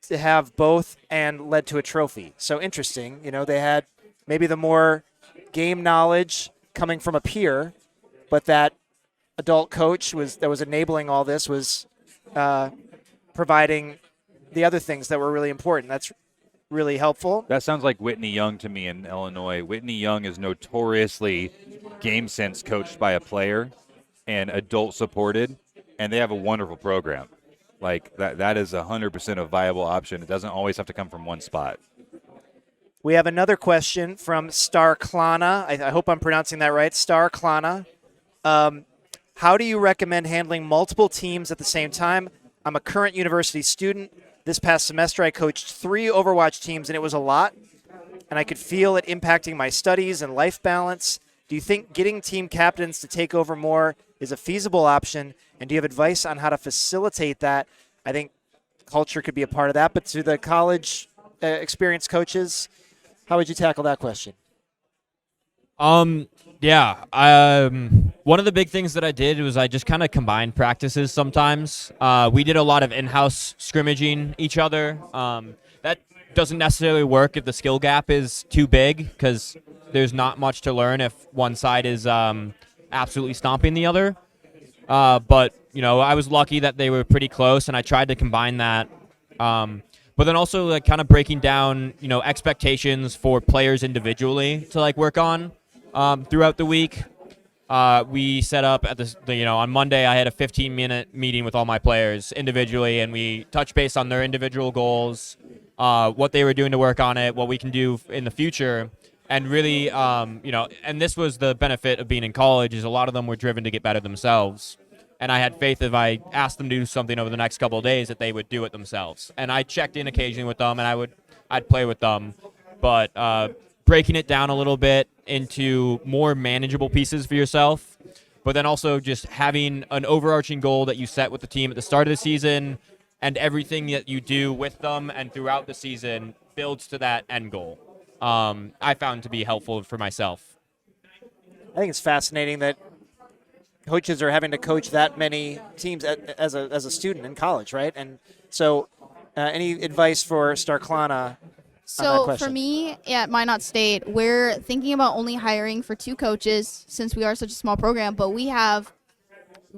to have both and led to a trophy. So interesting. They had maybe the more game knowledge coming from a peer, but that adult coach that was enabling all this was providing the other things that were really important. That's really helpful. That sounds like Whitney Young to me in Illinois. Whitney Young is notoriously game sense coached by a player and adult supported, and they have a wonderful program. Like that is 100% a viable option. It doesn't always have to come from one spot. We have another question from Star Klana. I hope I'm pronouncing that right. Star Klana. How do you recommend handling multiple teams at the same time? I'm a current university student. This past semester, I coached 3 Overwatch teams, and it was a lot, and I could feel it impacting my studies and life balance. Do you think getting team captains to take over more is a feasible option, and do you have advice on how to facilitate that? I think culture could be a part of that, but to the college experienced coaches, how would you tackle that question? One of the big things that I did was I just kind of combined practices sometimes. We did a lot of in-house scrimmaging each other. That doesn't necessarily work if the skill gap is too big because there's not much to learn if one side is absolutely stomping the other. But I was lucky that they were pretty close, and I tried to combine that. But then also like kind of breaking down, expectations for players individually to like work on throughout the week. We set up at on Monday, I had a 15-minute meeting with all my players individually, and we touched base on their individual goals, what they were doing to work on it, what we can do in the future. And really, and this was the benefit of being in college is a lot of them were driven to get better themselves. And I had faith if I asked them to do something over the next couple of days that they would do it themselves. And I checked in occasionally with them, and I'd play with them. but breaking it down a little bit into more manageable pieces for yourself, but then also just having an overarching goal that you set with the team at the start of the season, and everything that you do with them and throughout the season builds to that end goal. I found to be helpful for myself. I think it's fascinating that coaches are having to coach that many teams as a student in college, right? And so, any advice for Starklana on that So question? for me at Minot State, we're thinking about only hiring for 2 coaches since we are such a small program, but we have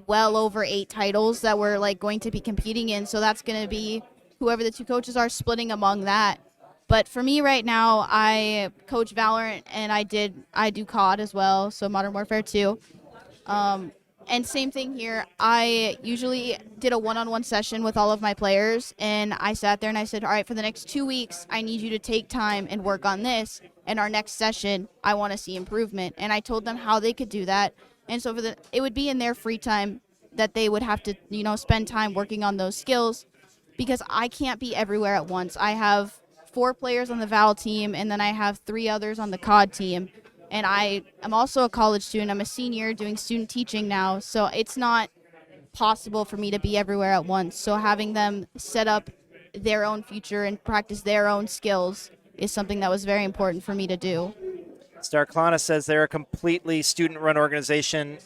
well over 8 titles that we're like going to be competing in. So that's going to be whoever the 2 coaches are splitting among that. But for me right now, I coach Valorant and I do COD as well, so Modern Warfare 2. And same thing here. I usually did a one-on-one session with all of my players, and I sat there and I said, all right, for the next 2 weeks, I need you to take time and work on this. And our next session, I want to see improvement. And I told them how they could do that. And so it would be in their free time that they would have to, spend time working on those skills, because I can't be everywhere at once. I have 4 players on the Val team, and then I have 3 others on the COD team. And I am also a college student. I'm a senior doing student teaching now, so it's not possible for me to be everywhere at once. So having them set up their own future and practice their own skills is something that was very important for me to do. Starklana says they're a completely student-run organization.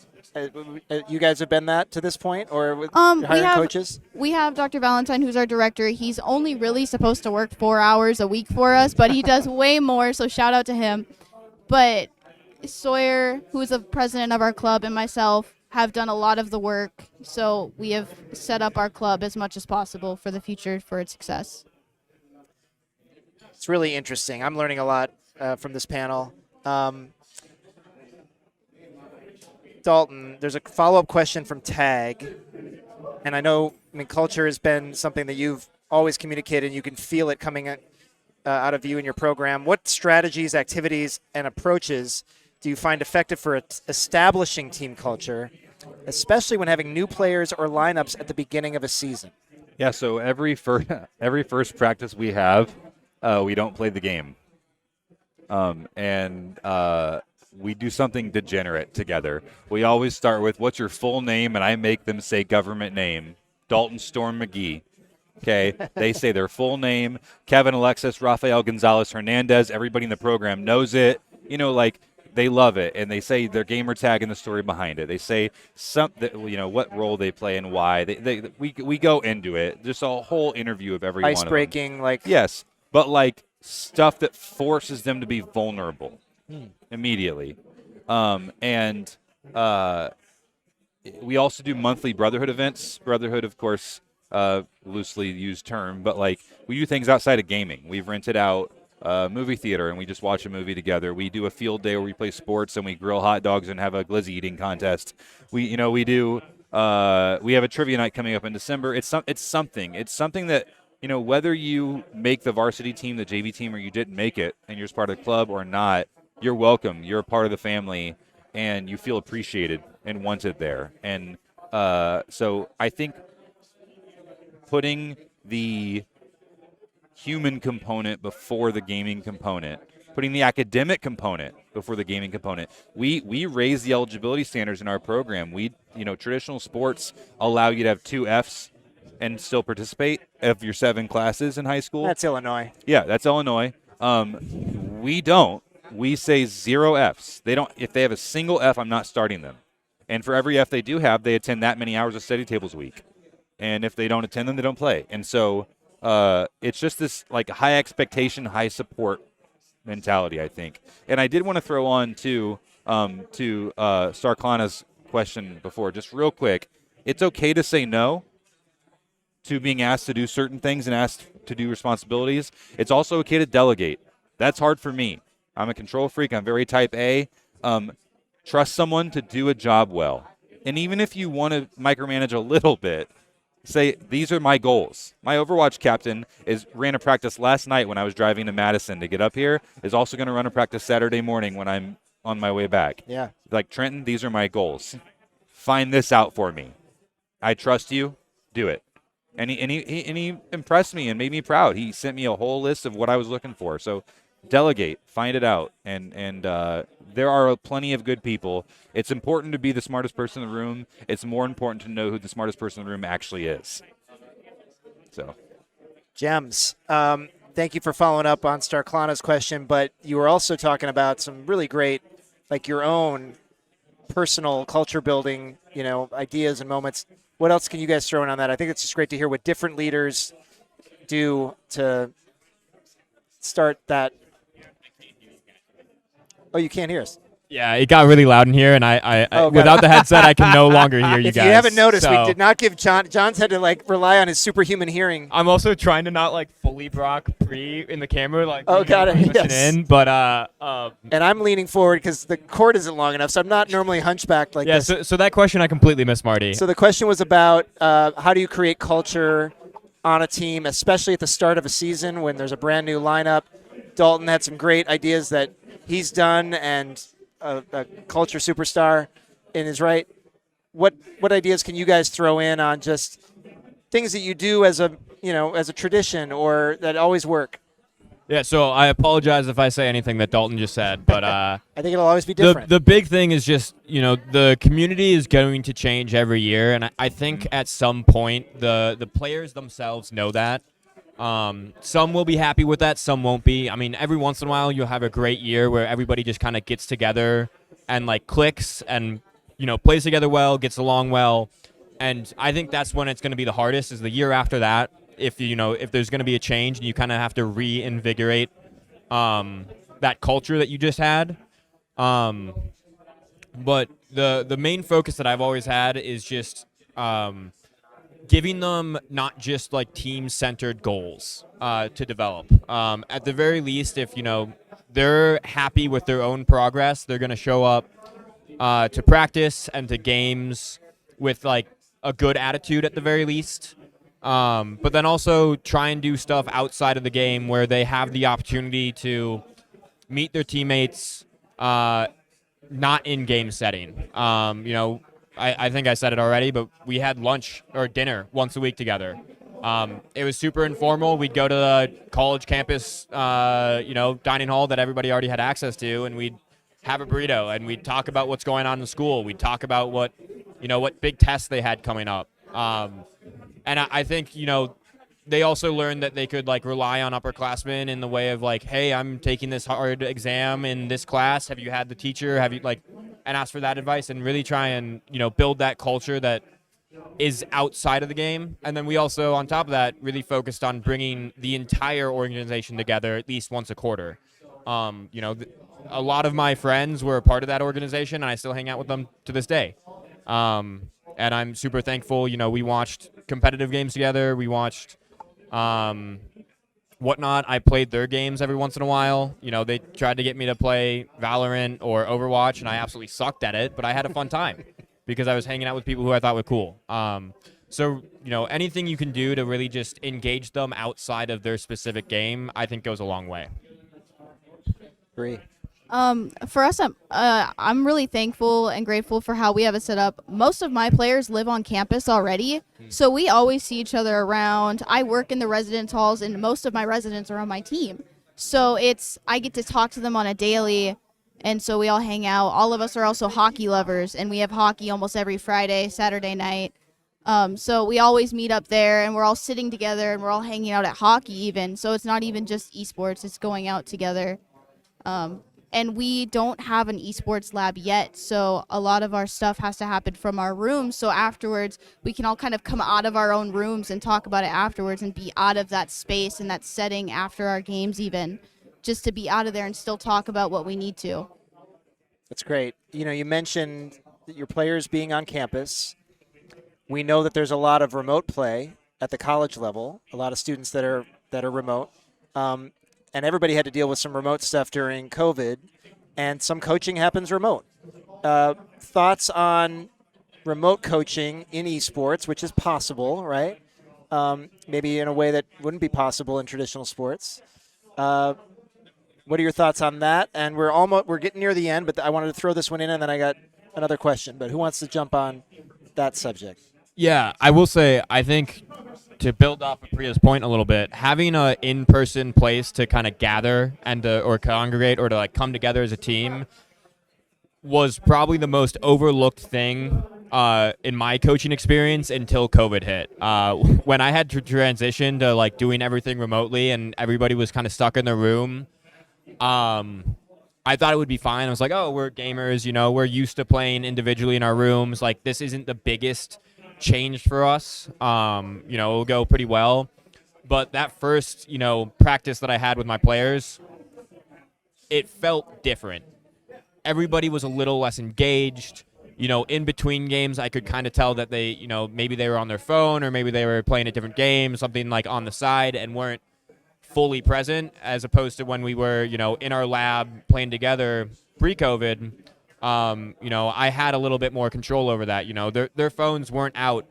You guys have been that to this point, or with hiring coaches? We have Dr. Valentine, who's our director. He's only really supposed to work 4 hours a week for us, but he does way more, so shout out to him. But Sawyer, who is the president of our club, and myself have done a lot of the work, so we have set up our club as much as possible for the future for its success. It's really interesting. I'm learning a lot from this panel. Dalton, there's a follow-up question from Tag, and I know, culture has been something that you've always communicated, and you can feel it coming out of you and your program. What strategies, activities, and approaches do you find effective for establishing team culture, especially when having new players or lineups at the beginning of a season? Yeah, so every first practice we have, we don't play the game. We do something degenerate together. We always start with, what's your full name? And I make them say government name, Dalton Storm McGee. Okay, they say their full name, Kevin Alexis, Rafael Gonzalez Hernandez. Everybody in the program knows it. They love it, and they say their gamer tag and the story behind it. They say what role they play and why. We go into it. Just a whole interview of every one of them. Ice-breaking, yes, but stuff that forces them to be vulnerable immediately. We also do monthly Brotherhood events. Brotherhood, of course, loosely used term, but we do things outside of gaming. We've rented out movie theater and we just watch a movie together. We do a field day where we play sports and we grill hot dogs and have a glizzy eating contest. We have a trivia night coming up in December. It's something that, whether you make the varsity team, the JV team, or you didn't make it and you're just part of the club or not, you're welcome. You're a part of the family and you feel appreciated and wanted there. And so I think putting the human component before the gaming component, putting the academic component before the gaming component. We raise the eligibility standards in our program. Traditional sports allow you to have 2 Fs and still participate of your 7 classes in high school. That's Illinois. Yeah, that's Illinois. We don't. We say 0 Fs. They don't. If they have a single F, I'm not starting them. And for every F they do have, they attend that many hours of study tables a week. And if they don't attend them, they don't play. And so it's just this high expectation, high support mentality, I think. And I did want to throw on to Starklana's question before, just real quick. It's okay to say no to being asked to do certain things and asked to do responsibilities. It's also okay to delegate. That's hard for me. I'm a control freak. I'm very type A. Trust someone to do a job well. And even if you want to micromanage a little bit, say, these are my goals. My Overwatch captain ran a practice last night when I was driving to Madison to get up here, is also going to run a practice Saturday morning when I'm on my way back. Yeah. Trenton, these are my goals. Find this out for me. I trust you. Do it. And he impressed me and made me proud. He sent me a whole list of what I was looking for. So delegate, find it out, and there are plenty of good people. It's important to be the smartest person in the room. It's more important to know who the smartest person in the room actually is. So, Gems. Thank you for following up on Starklana's question, but you were also talking about some really great, like your own personal culture building, ideas and moments. What else can you guys throw in on that? I think it's just great to hear what different leaders do to start that. Oh, you can't hear us. Yeah, it got really loud in here, and I Oh, got without it. the headset, I can no longer hear you If guys. you haven't noticed, we so did not give John's had to rely on his superhuman hearing. I'm also trying to not fully Brock pre in the camera, Oh, got it, pushing yes. in, but And I'm leaning forward because the cord isn't long enough, so I'm not normally hunchbacked like yeah. this. So that question I completely missed, Marty. So the question was about how do you create culture on a team, especially at the start of a season when there's a brand new lineup. Dalton had some great ideas that he's done, and a culture superstar in his right. What ideas can you guys throw in on just things that you do as a tradition or that always work? Yeah, so I apologize if I say anything that Dalton just said, but I think it'll always be different. the big thing is just, the community is going to change every year, and I think at some point the players themselves know that. Some will be happy with that, some won't be. I mean, every once in a while you'll have a great year where everybody just kind of gets together and clicks and plays together well, gets along well. And I think that's when it's going to be the hardest, is the year after that. If there's going to be a change and you kind of have to reinvigorate that culture that you just had. But the main focus that I've always had is just giving them not just team-centered goals to develop. At the very least, if they're happy with their own progress, they're going to show up to practice and to games with a good attitude at the very least. But then also try and do stuff outside of the game where they have the opportunity to meet their teammates, not in game setting. I think I said it already, but we had lunch or dinner once a week together. It was super informal. We'd go to the college campus, dining hall that everybody already had access to, and we'd have a burrito, and we'd talk about what's going on in school. We'd talk about what big tests they had coming up. And I think, they also learned that they could rely on upperclassmen in the way of hey, I'm taking this hard exam in this class. Have you had the teacher? Have you and ask for that advice and really try and, build that culture that is outside of the game. And then we also, on top of that, really focused on bringing the entire organization together at least once a quarter. A lot of my friends were a part of that organization, and I still hang out with them to this day. And I'm super thankful. We watched competitive games together. We watched whatnot. I played their games every once in a while. They tried to get me to play Valorant or Overwatch, and I absolutely sucked at it, but I had a fun time because I was hanging out with people who I thought were cool. So, anything you can do to really just engage them outside of their specific game, I think goes a long way. Agree. For us, I'm really thankful and grateful for how we have it set up. Most of my players live on campus already, so we always see each other around. I work in the residence halls, and most of my residents are on my team. So I get to talk to them on a daily, and so we all hang out. All of us are also hockey lovers, and we have hockey almost every Friday, Saturday night. So we always meet up there, and we're all sitting together, and we're all hanging out at hockey even. So it's not even just esports, it's going out together. And we don't have an esports lab yet, so a lot of our stuff has to happen from our rooms. So afterwards, we can all kind of come out of our own rooms and talk about it afterwards and be out of that space and that setting after our games even, just to be out of there and still talk about what we need to. That's great. You mentioned that your players being on campus. We know that there's a lot of remote play at the college level, a lot of students that are remote. And everybody had to deal with some remote stuff during COVID, and some coaching happens remote. Thoughts on remote coaching in esports, which is possible, right? Maybe in a way that wouldn't be possible in traditional sports. What are your thoughts on that? And we're getting near the end, but I wanted to throw this one in, and then I got another question. But who wants to jump on that subject? Yeah, I will say, I think to build off of Priya's point a little bit, having a in-person place to kind of gather and or congregate or to like come together as a team was probably the most overlooked thing in my coaching experience until COVID hit. When I had to transition to like doing everything remotely and everybody was kind of stuck in their room, I thought it would be fine. I was like, oh, we're gamers, we're used to playing individually in our rooms. Like, this isn't the biggest change for us. It'll go pretty well. But that first, practice that I had with my players, it felt different. Everybody was a little less engaged. In between games, I could kind of tell that they, maybe they were on their phone or maybe they were playing a different game, something like on the side, and weren't fully present, as opposed to when we were, in our lab playing together pre-COVID. I had a little bit more control over that. Their phones weren't out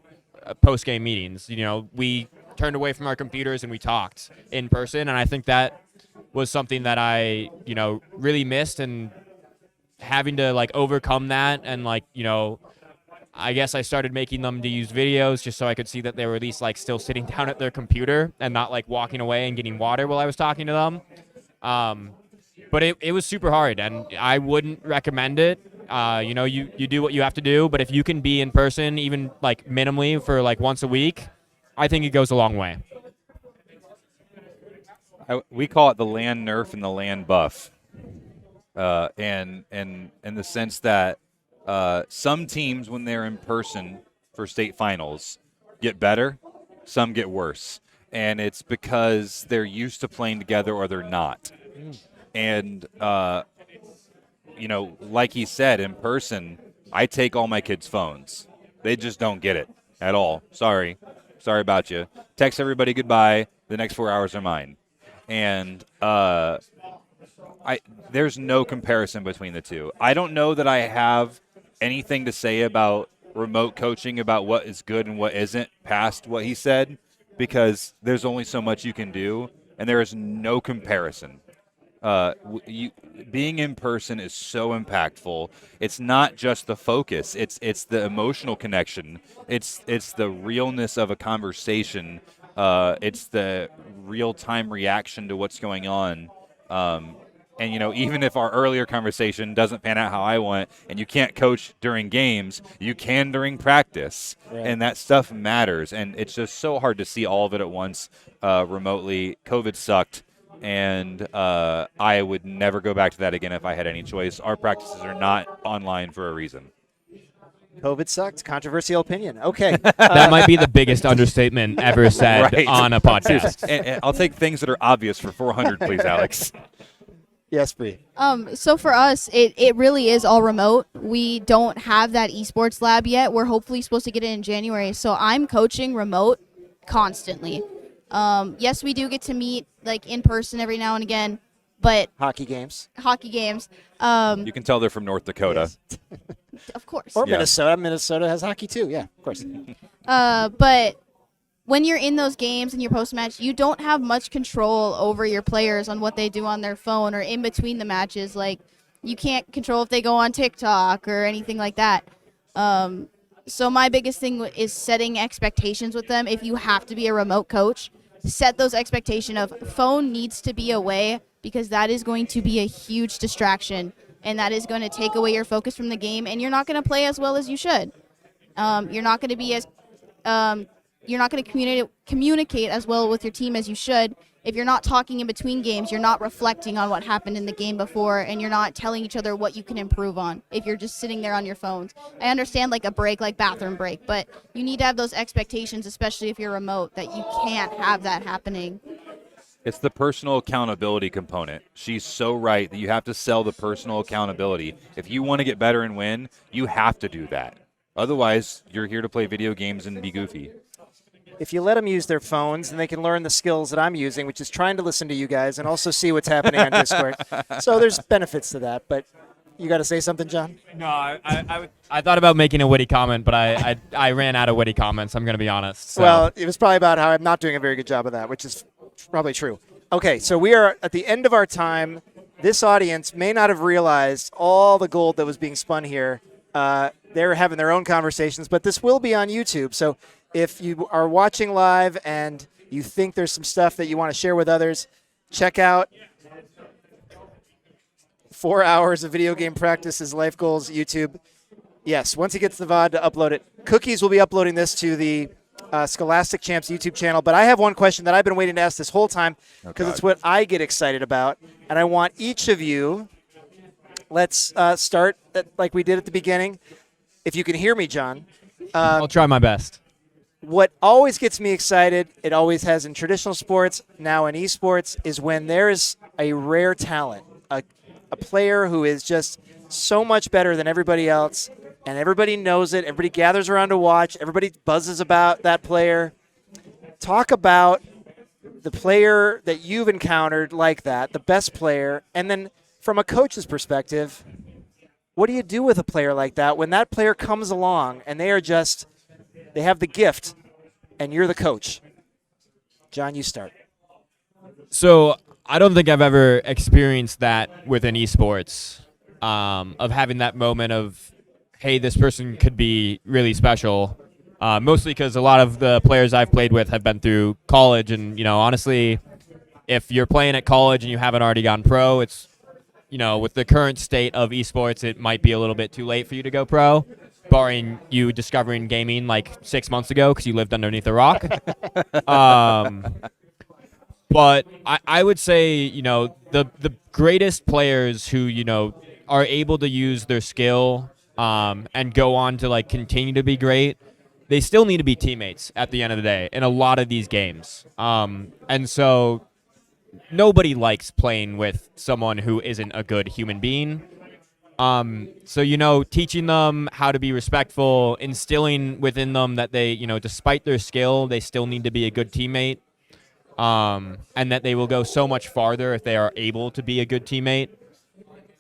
post-game meetings. We turned away from our computers and we talked in person, and I think that was something that I, really missed, and having to like overcome that, and like, I guess I started making them to use videos just so I could see that they were at least like still sitting down at their computer and not like walking away and getting water while I was talking to them. But it was super hard, and I wouldn't recommend it. You do what you have to do, but if you can be in person, even like minimally for like once a week, I think it goes a long way. We call it the LAN nerf and the LAN buff. And in the sense that some teams, when they're in person for state finals, get better, some get worse. And it's because they're used to playing together or they're not. And, like he said, in person, I take all my kids' phones. They just don't get it at all. Sorry about you. Text everybody goodbye. The next 4 hours are mine. And there's no comparison between the two. I don't know that I have anything to say about remote coaching, about what is good and what isn't, past what he said, because there's only so much you can do, and there is no comparison. Being in person is so impactful. It's not just the focus; it's the emotional connection. It's the realness of a conversation. It's the real-time reaction to what's going on. And, even if our earlier conversation doesn't pan out how I want, and you can't coach during games, you can during practice. Right. And that stuff matters. And it's just so hard to see all of it at once remotely. COVID sucked, and I would never go back to that again if I had any choice. Our practices are not online for a reason. COVID sucked. Controversial opinion. Okay. That might be the biggest understatement ever said right. on a podcast. And I'll take things that are obvious for 400, please, Alex. Yes, Bree. So for us, it really is all remote. We don't have that esports lab yet. We're hopefully supposed to get it in January. So I'm coaching remote constantly. Yes, we do get to meet like in person every now and again, but hockey games. You can tell they're from North Dakota. Yes. Of course. Or Minnesota. Minnesota has hockey too. Yeah, of course. But when you're in those games and you're post-match, you don't have much control over your players on what they do on their phone or in between the matches. Like, you can't control if they go on TikTok or anything like that. So my biggest thing is setting expectations with them. If you have to be a remote coach, set those expectations of phone needs to be away, because that is going to be a huge distraction, and that is going to take away your focus from the game, and you're not going to play as well as you should. You're not going to be as you're not going to communicate as well with your team as you should. If you're not talking in between games, you're not reflecting on what happened in the game before, and you're not telling each other what you can improve on if you're just sitting there on your phones. I understand like a break, like bathroom break, but you need to have those expectations, especially if you're remote, that you can't have that happening. It's the personal accountability component. She's so right that you have to sell the personal accountability. If you want to get better and win, you have to do that. Otherwise, you're here to play video games and be goofy. If you let them use their phones, then they can learn the skills that I'm using, which is trying to listen to you guys and also see what's happening on Discord. So there's benefits to that. But you got to say something, John? No, I thought about making a witty comment, but I ran out of witty comments, I'm going to be honest. So. Well, it was probably about how I'm not doing a very good job of that, which is probably true. Okay, so we are at the end of our time. This audience may not have realized all the gold that was being spun here. they're having their own conversations, but this will be on YouTube. So if you are watching live and you think there's some stuff that you want to share with others, check out 4 hours of video game practices, life goals, YouTube. Yes, once he gets the VOD to upload it. Cookies will be uploading this to the Scholastic Champs YouTube channel. But I have one question that I've been waiting to ask this whole time because it's what I get excited about. And I want each of you, let's start like we did at the beginning. If you can hear me, John. I'll try my best. What always gets me excited, it always has in traditional sports, now in esports, is when there's a rare talent, a player who is just so much better than everybody else, and everybody knows it. Everybody gathers around to watch. Everybody buzzes about that player. Talk about the player that you've encountered like that, the best player, and then from a coach's perspective, what do you do with a player like that when that player comes along and they have the gift and you're the coach? John, you start. So I don't think I've ever experienced that within esports, of having that moment of, hey, this person could be really special. Mostly because a lot of the players I've played with have been through college, and honestly, if you're playing at college and you haven't already gone pro, it's with the current state of esports, it might be a little bit too late for you to go pro, barring you discovering gaming like 6 months ago because you lived underneath a rock. But I would say, the greatest players who, are able to use their skill and go on to continue to be great, they still need to be teammates at the end of the day in a lot of these games. And so nobody likes playing with someone who isn't a good human being. So, teaching them how to be respectful, instilling within them that they, despite their skill, they still need to be a good teammate. And that they will go so much farther if they are able to be a good teammate,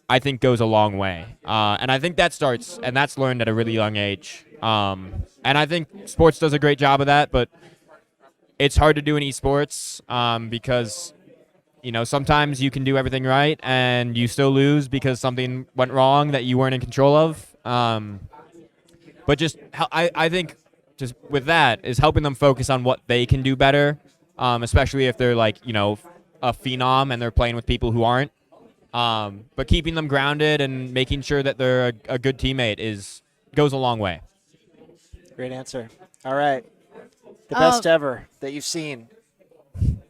I think goes a long way. And I think that starts, and that's learned at a really young age. And I think sports does a great job of that, but it's hard to do in esports because, sometimes you can do everything right and you still lose because something went wrong that you weren't in control of. But I think just with that is helping them focus on what they can do better. Especially if they're a phenom and they're playing with people who aren't. But keeping them grounded and making sure that they're a good teammate goes a long way. Great answer. All right. The best ever that you've seen.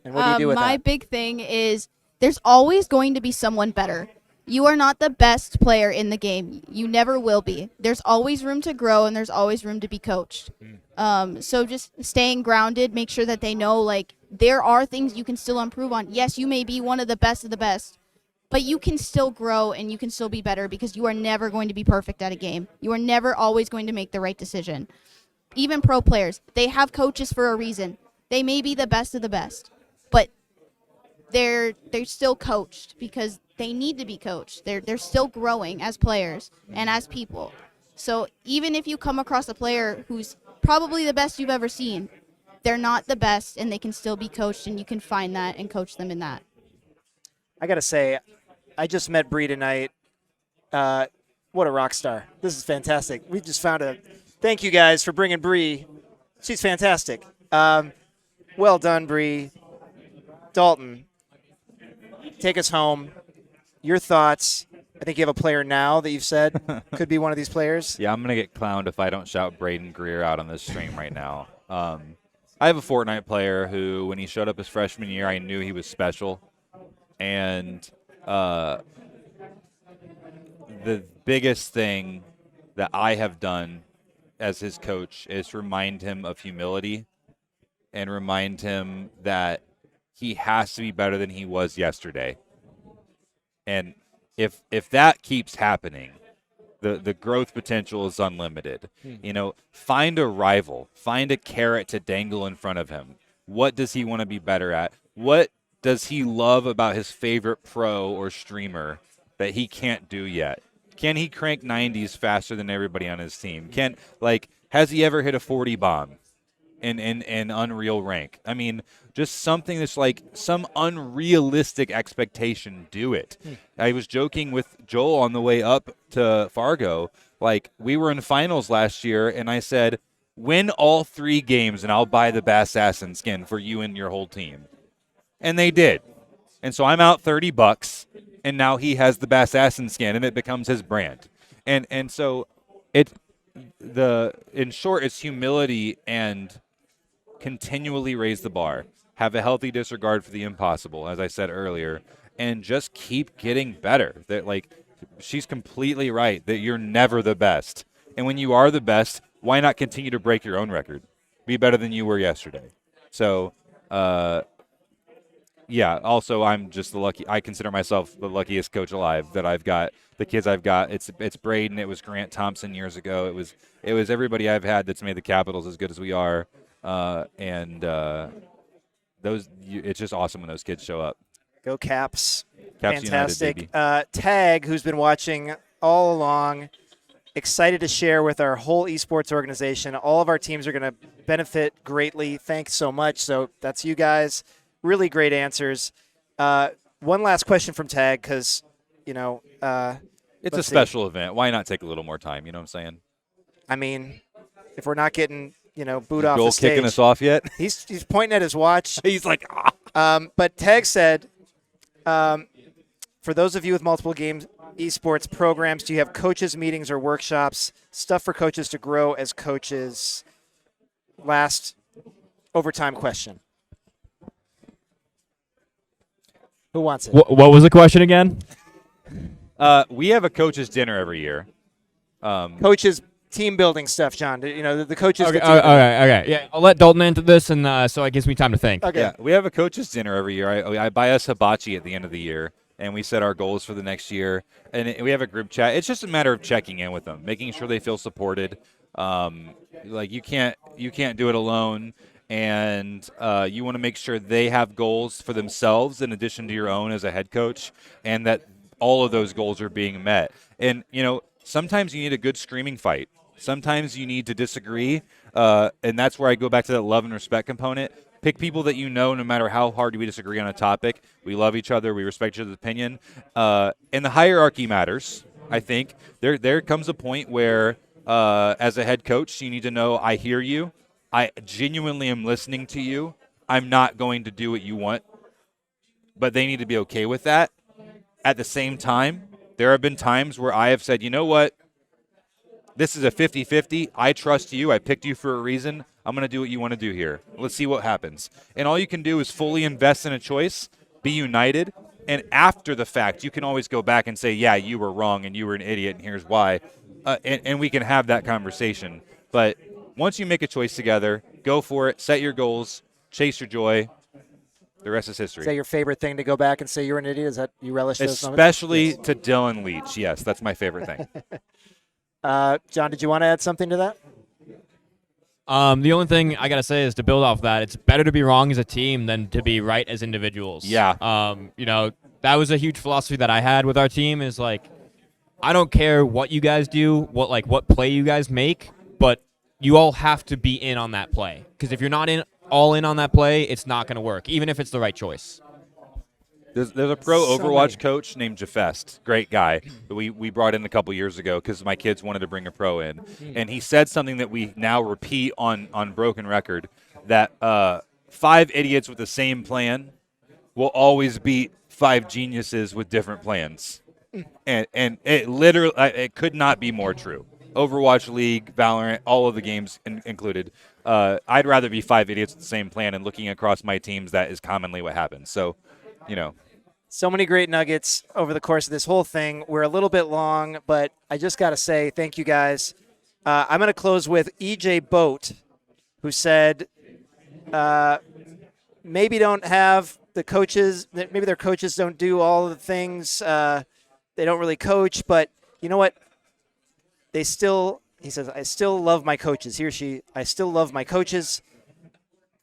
And what do you do with my that? big thing is there's always going to be someone better. You are not the best player in the game. You never will be. There's always room to grow, and there's always room to be coached. So just staying grounded, make sure that they know, there are things you can still improve on. Yes, you may be one of the best, but you can still grow and you can still be better because you are never going to be perfect at a game. You are never always going to make the right decision. Even pro players, they have coaches for a reason. They may be the best of the best, but they're still coached because they need to be coached. They're still growing as players and as people. So even if you come across a player who's probably the best you've ever seen, they're not the best, and they can still be coached, and you can find that and coach them in that. I got to say, I just met Bree tonight. What a rock star. This is fantastic. We just found thank you guys for bringing Bree. She's fantastic. Well done, Bree. Dalton, take us home. Your thoughts. I think you have a player now that you've said could be one of these players. Yeah, I'm going to get clowned if I don't shout Braden Greer out on this stream right now. I have a Fortnite player who, when he showed up his freshman year, I knew he was special. And the biggest thing that I have done as his coach is remind him of humility and remind him that he has to be better than he was yesterday. And if that keeps happening, the growth potential is unlimited. Find a rival, find a carrot to dangle in front of him. What does he want to be better at? What does he love about his favorite pro or streamer that he can't do yet? Can he crank 90s faster than everybody on his team? Has he ever hit a 40 bomb? in Unreal rank. I mean, just something that's like some unrealistic expectation. Do it. I was joking with Joel on the way up to Fargo. Like, we were in finals last year, and I said, win all 3 games, and I'll buy the Bassassin skin for you and your whole team. And they did. And so I'm out $30, and now he has the Bassassin skin, and it becomes his brand. And so in short, it's humility and continually raise the bar. Have a healthy disregard for the impossible, as I said earlier, and just keep getting better. That, like, she's completely right that you're never the best. And when you are the best, why not continue to break your own record? Be better than you were yesterday. So, yeah, also I'm just I consider myself the luckiest coach alive that I've got. The kids I've got, it's Braden, it was Grant Thompson years ago. It was everybody I've had that's made the Capitals as good as we are. It's just awesome when those kids show up. Go Caps. Caps Fantastic. United, baby. Tag, who's been watching all along, excited to share with our whole esports organization. All of our teams are going to benefit greatly. Thanks so much. So that's you guys. Really great answers. One last question from Tag, because, it's a special event. Why not take a little more time? You know what I'm saying? I mean, if we're not getting, booed off Joel the stage. kicking us off yet? He's pointing at his watch. He's like, But Tag said, for those of you with multiple games esports programs, do you have coaches meetings or workshops, stuff for coaches to grow as coaches? Last overtime question. Who wants it? What was the question again? we have a coaches dinner every year. Coaches team building stuff, John. The coaches. Okay, okay. Yeah, I'll let Dalton into this, and so it gives me time to think. Okay. Yeah, we have a coaches dinner every year. I buy us hibachi at the end of the year, and we set our goals for the next year. And we have a group chat. It's just a matter of checking in with them, making sure they feel supported. Like you can't do it alone, and you want to make sure they have goals for themselves in addition to your own as a head coach, and that all of those goals are being met. And sometimes you need a good screaming fight. Sometimes you need to disagree, and that's where I go back to that love and respect component. Pick people that no matter how hard we disagree on a topic, we love each other, we respect each other's opinion, and the hierarchy matters. I think there comes a point where, as a head coach, you need to know I hear you, I genuinely am listening to you. I'm not going to do what you want, but they need to be okay with that. At the same time, there have been times where I have said, you know what? This is a 50-50. I trust you. I picked you for a reason. I'm going to do what you want to do here. Let's see what happens. And all you can do is fully invest in a choice, be united, and after the fact, you can always go back and say, yeah, you were wrong and you were an idiot and here's why. And we can have that conversation. But once you make a choice together, go for it, set your goals, chase your joy. The rest is history. Is that your favorite thing to go back and say you're an idiot? Is that you relish those moments? Especially to Dylan Leach. Yes, that's my favorite thing. John, did you want to add something to that? The only thing I gotta say is to build off that, it's better to be wrong as a team than to be right as individuals. Yeah. That was a huge philosophy that I had with our team. Is like, I don't care what you guys do, what play you guys make, but you all have to be in on that play. Because if you're not all in on that play, it's not gonna work, even if it's the right choice. There's a pro Overwatch coach named Jafest, great guy, that we brought in a couple years ago because my kids wanted to bring a pro in. And he said something that we now repeat on Broken Record, that 5 idiots with the same plan will always beat 5 geniuses with different plans. And it literally, it could not be more true. Overwatch, League, Valorant, all of the games included. I'd rather be 5 idiots with the same plan, and looking across my teams, that is commonly what happens. So, So many great nuggets over the course of this whole thing. We're a little bit long, but I just got to say thank you guys. I'm going to close with EJ Boat, who said maybe don't have the coaches, maybe their coaches don't do all of the things. They don't really coach, but you know what? He says, I still love my coaches. He or she, I still love my coaches.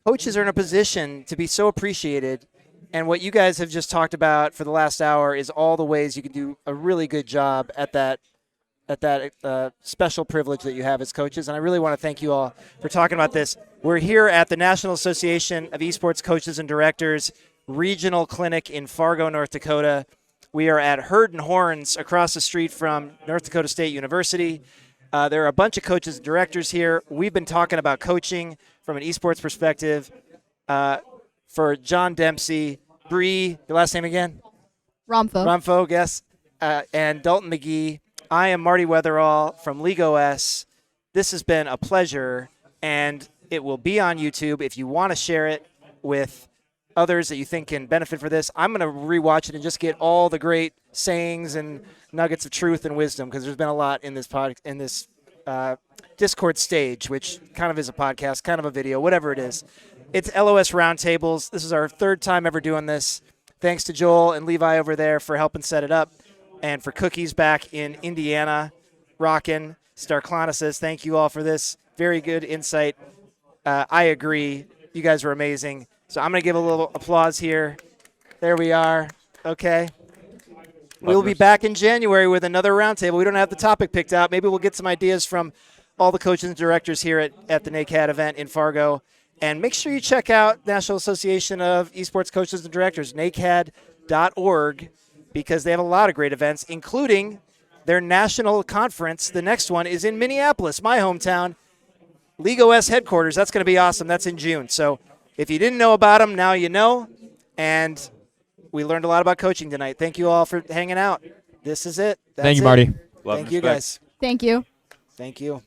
Coaches are in a position to be so appreciated. And what you guys have just talked about for the last hour is all the ways you can do a really good job at that special privilege that you have as coaches. And I really want to thank you all for talking about this. We're here at the National Association of Esports Coaches and Directors Regional Clinic in Fargo, North Dakota. We are at Herd and Horns across the street from North Dakota State University. There are a bunch of coaches and directors here. We've been talking about coaching from an esports perspective. For John Dempsey, Bree, your last name again? Romfo, yes. And Dalton McGee. I am Marty Weatherall from LeagueOS. This has been a pleasure, and it will be on YouTube. If you want to share it with others that you think can benefit for this, I'm going to rewatch it and just get all the great sayings and nuggets of truth and wisdom, because there's been a lot in this Discord stage, which kind of is a podcast, kind of a video, whatever it is. It's LOS Roundtables. This is our third time ever doing this. Thanks to Joel and Levi over there for helping set it up, and for Cookies back in Indiana, rockin'. Starclana says, thank you all for this. Very good insight. I agree. You guys were amazing. So I'm going to give a little applause here. There we are. Okay. We'll be back in January with another roundtable. We don't have the topic picked out. Maybe we'll get some ideas from all the coaches and directors here at the NACAD event in Fargo. And make sure you check out National Association of Esports Coaches and Directors, NACAD.org, because they have a lot of great events, including their national conference. The next one is in Minneapolis, my hometown, LeagueOS headquarters. That's going to be awesome. That's in June. So if you didn't know about them, now you know. And we learned a lot about coaching tonight. Thank you all for hanging out. This is it. Thank you, Marty. Love Thank and you, respect. guys. Thank you. Thank you.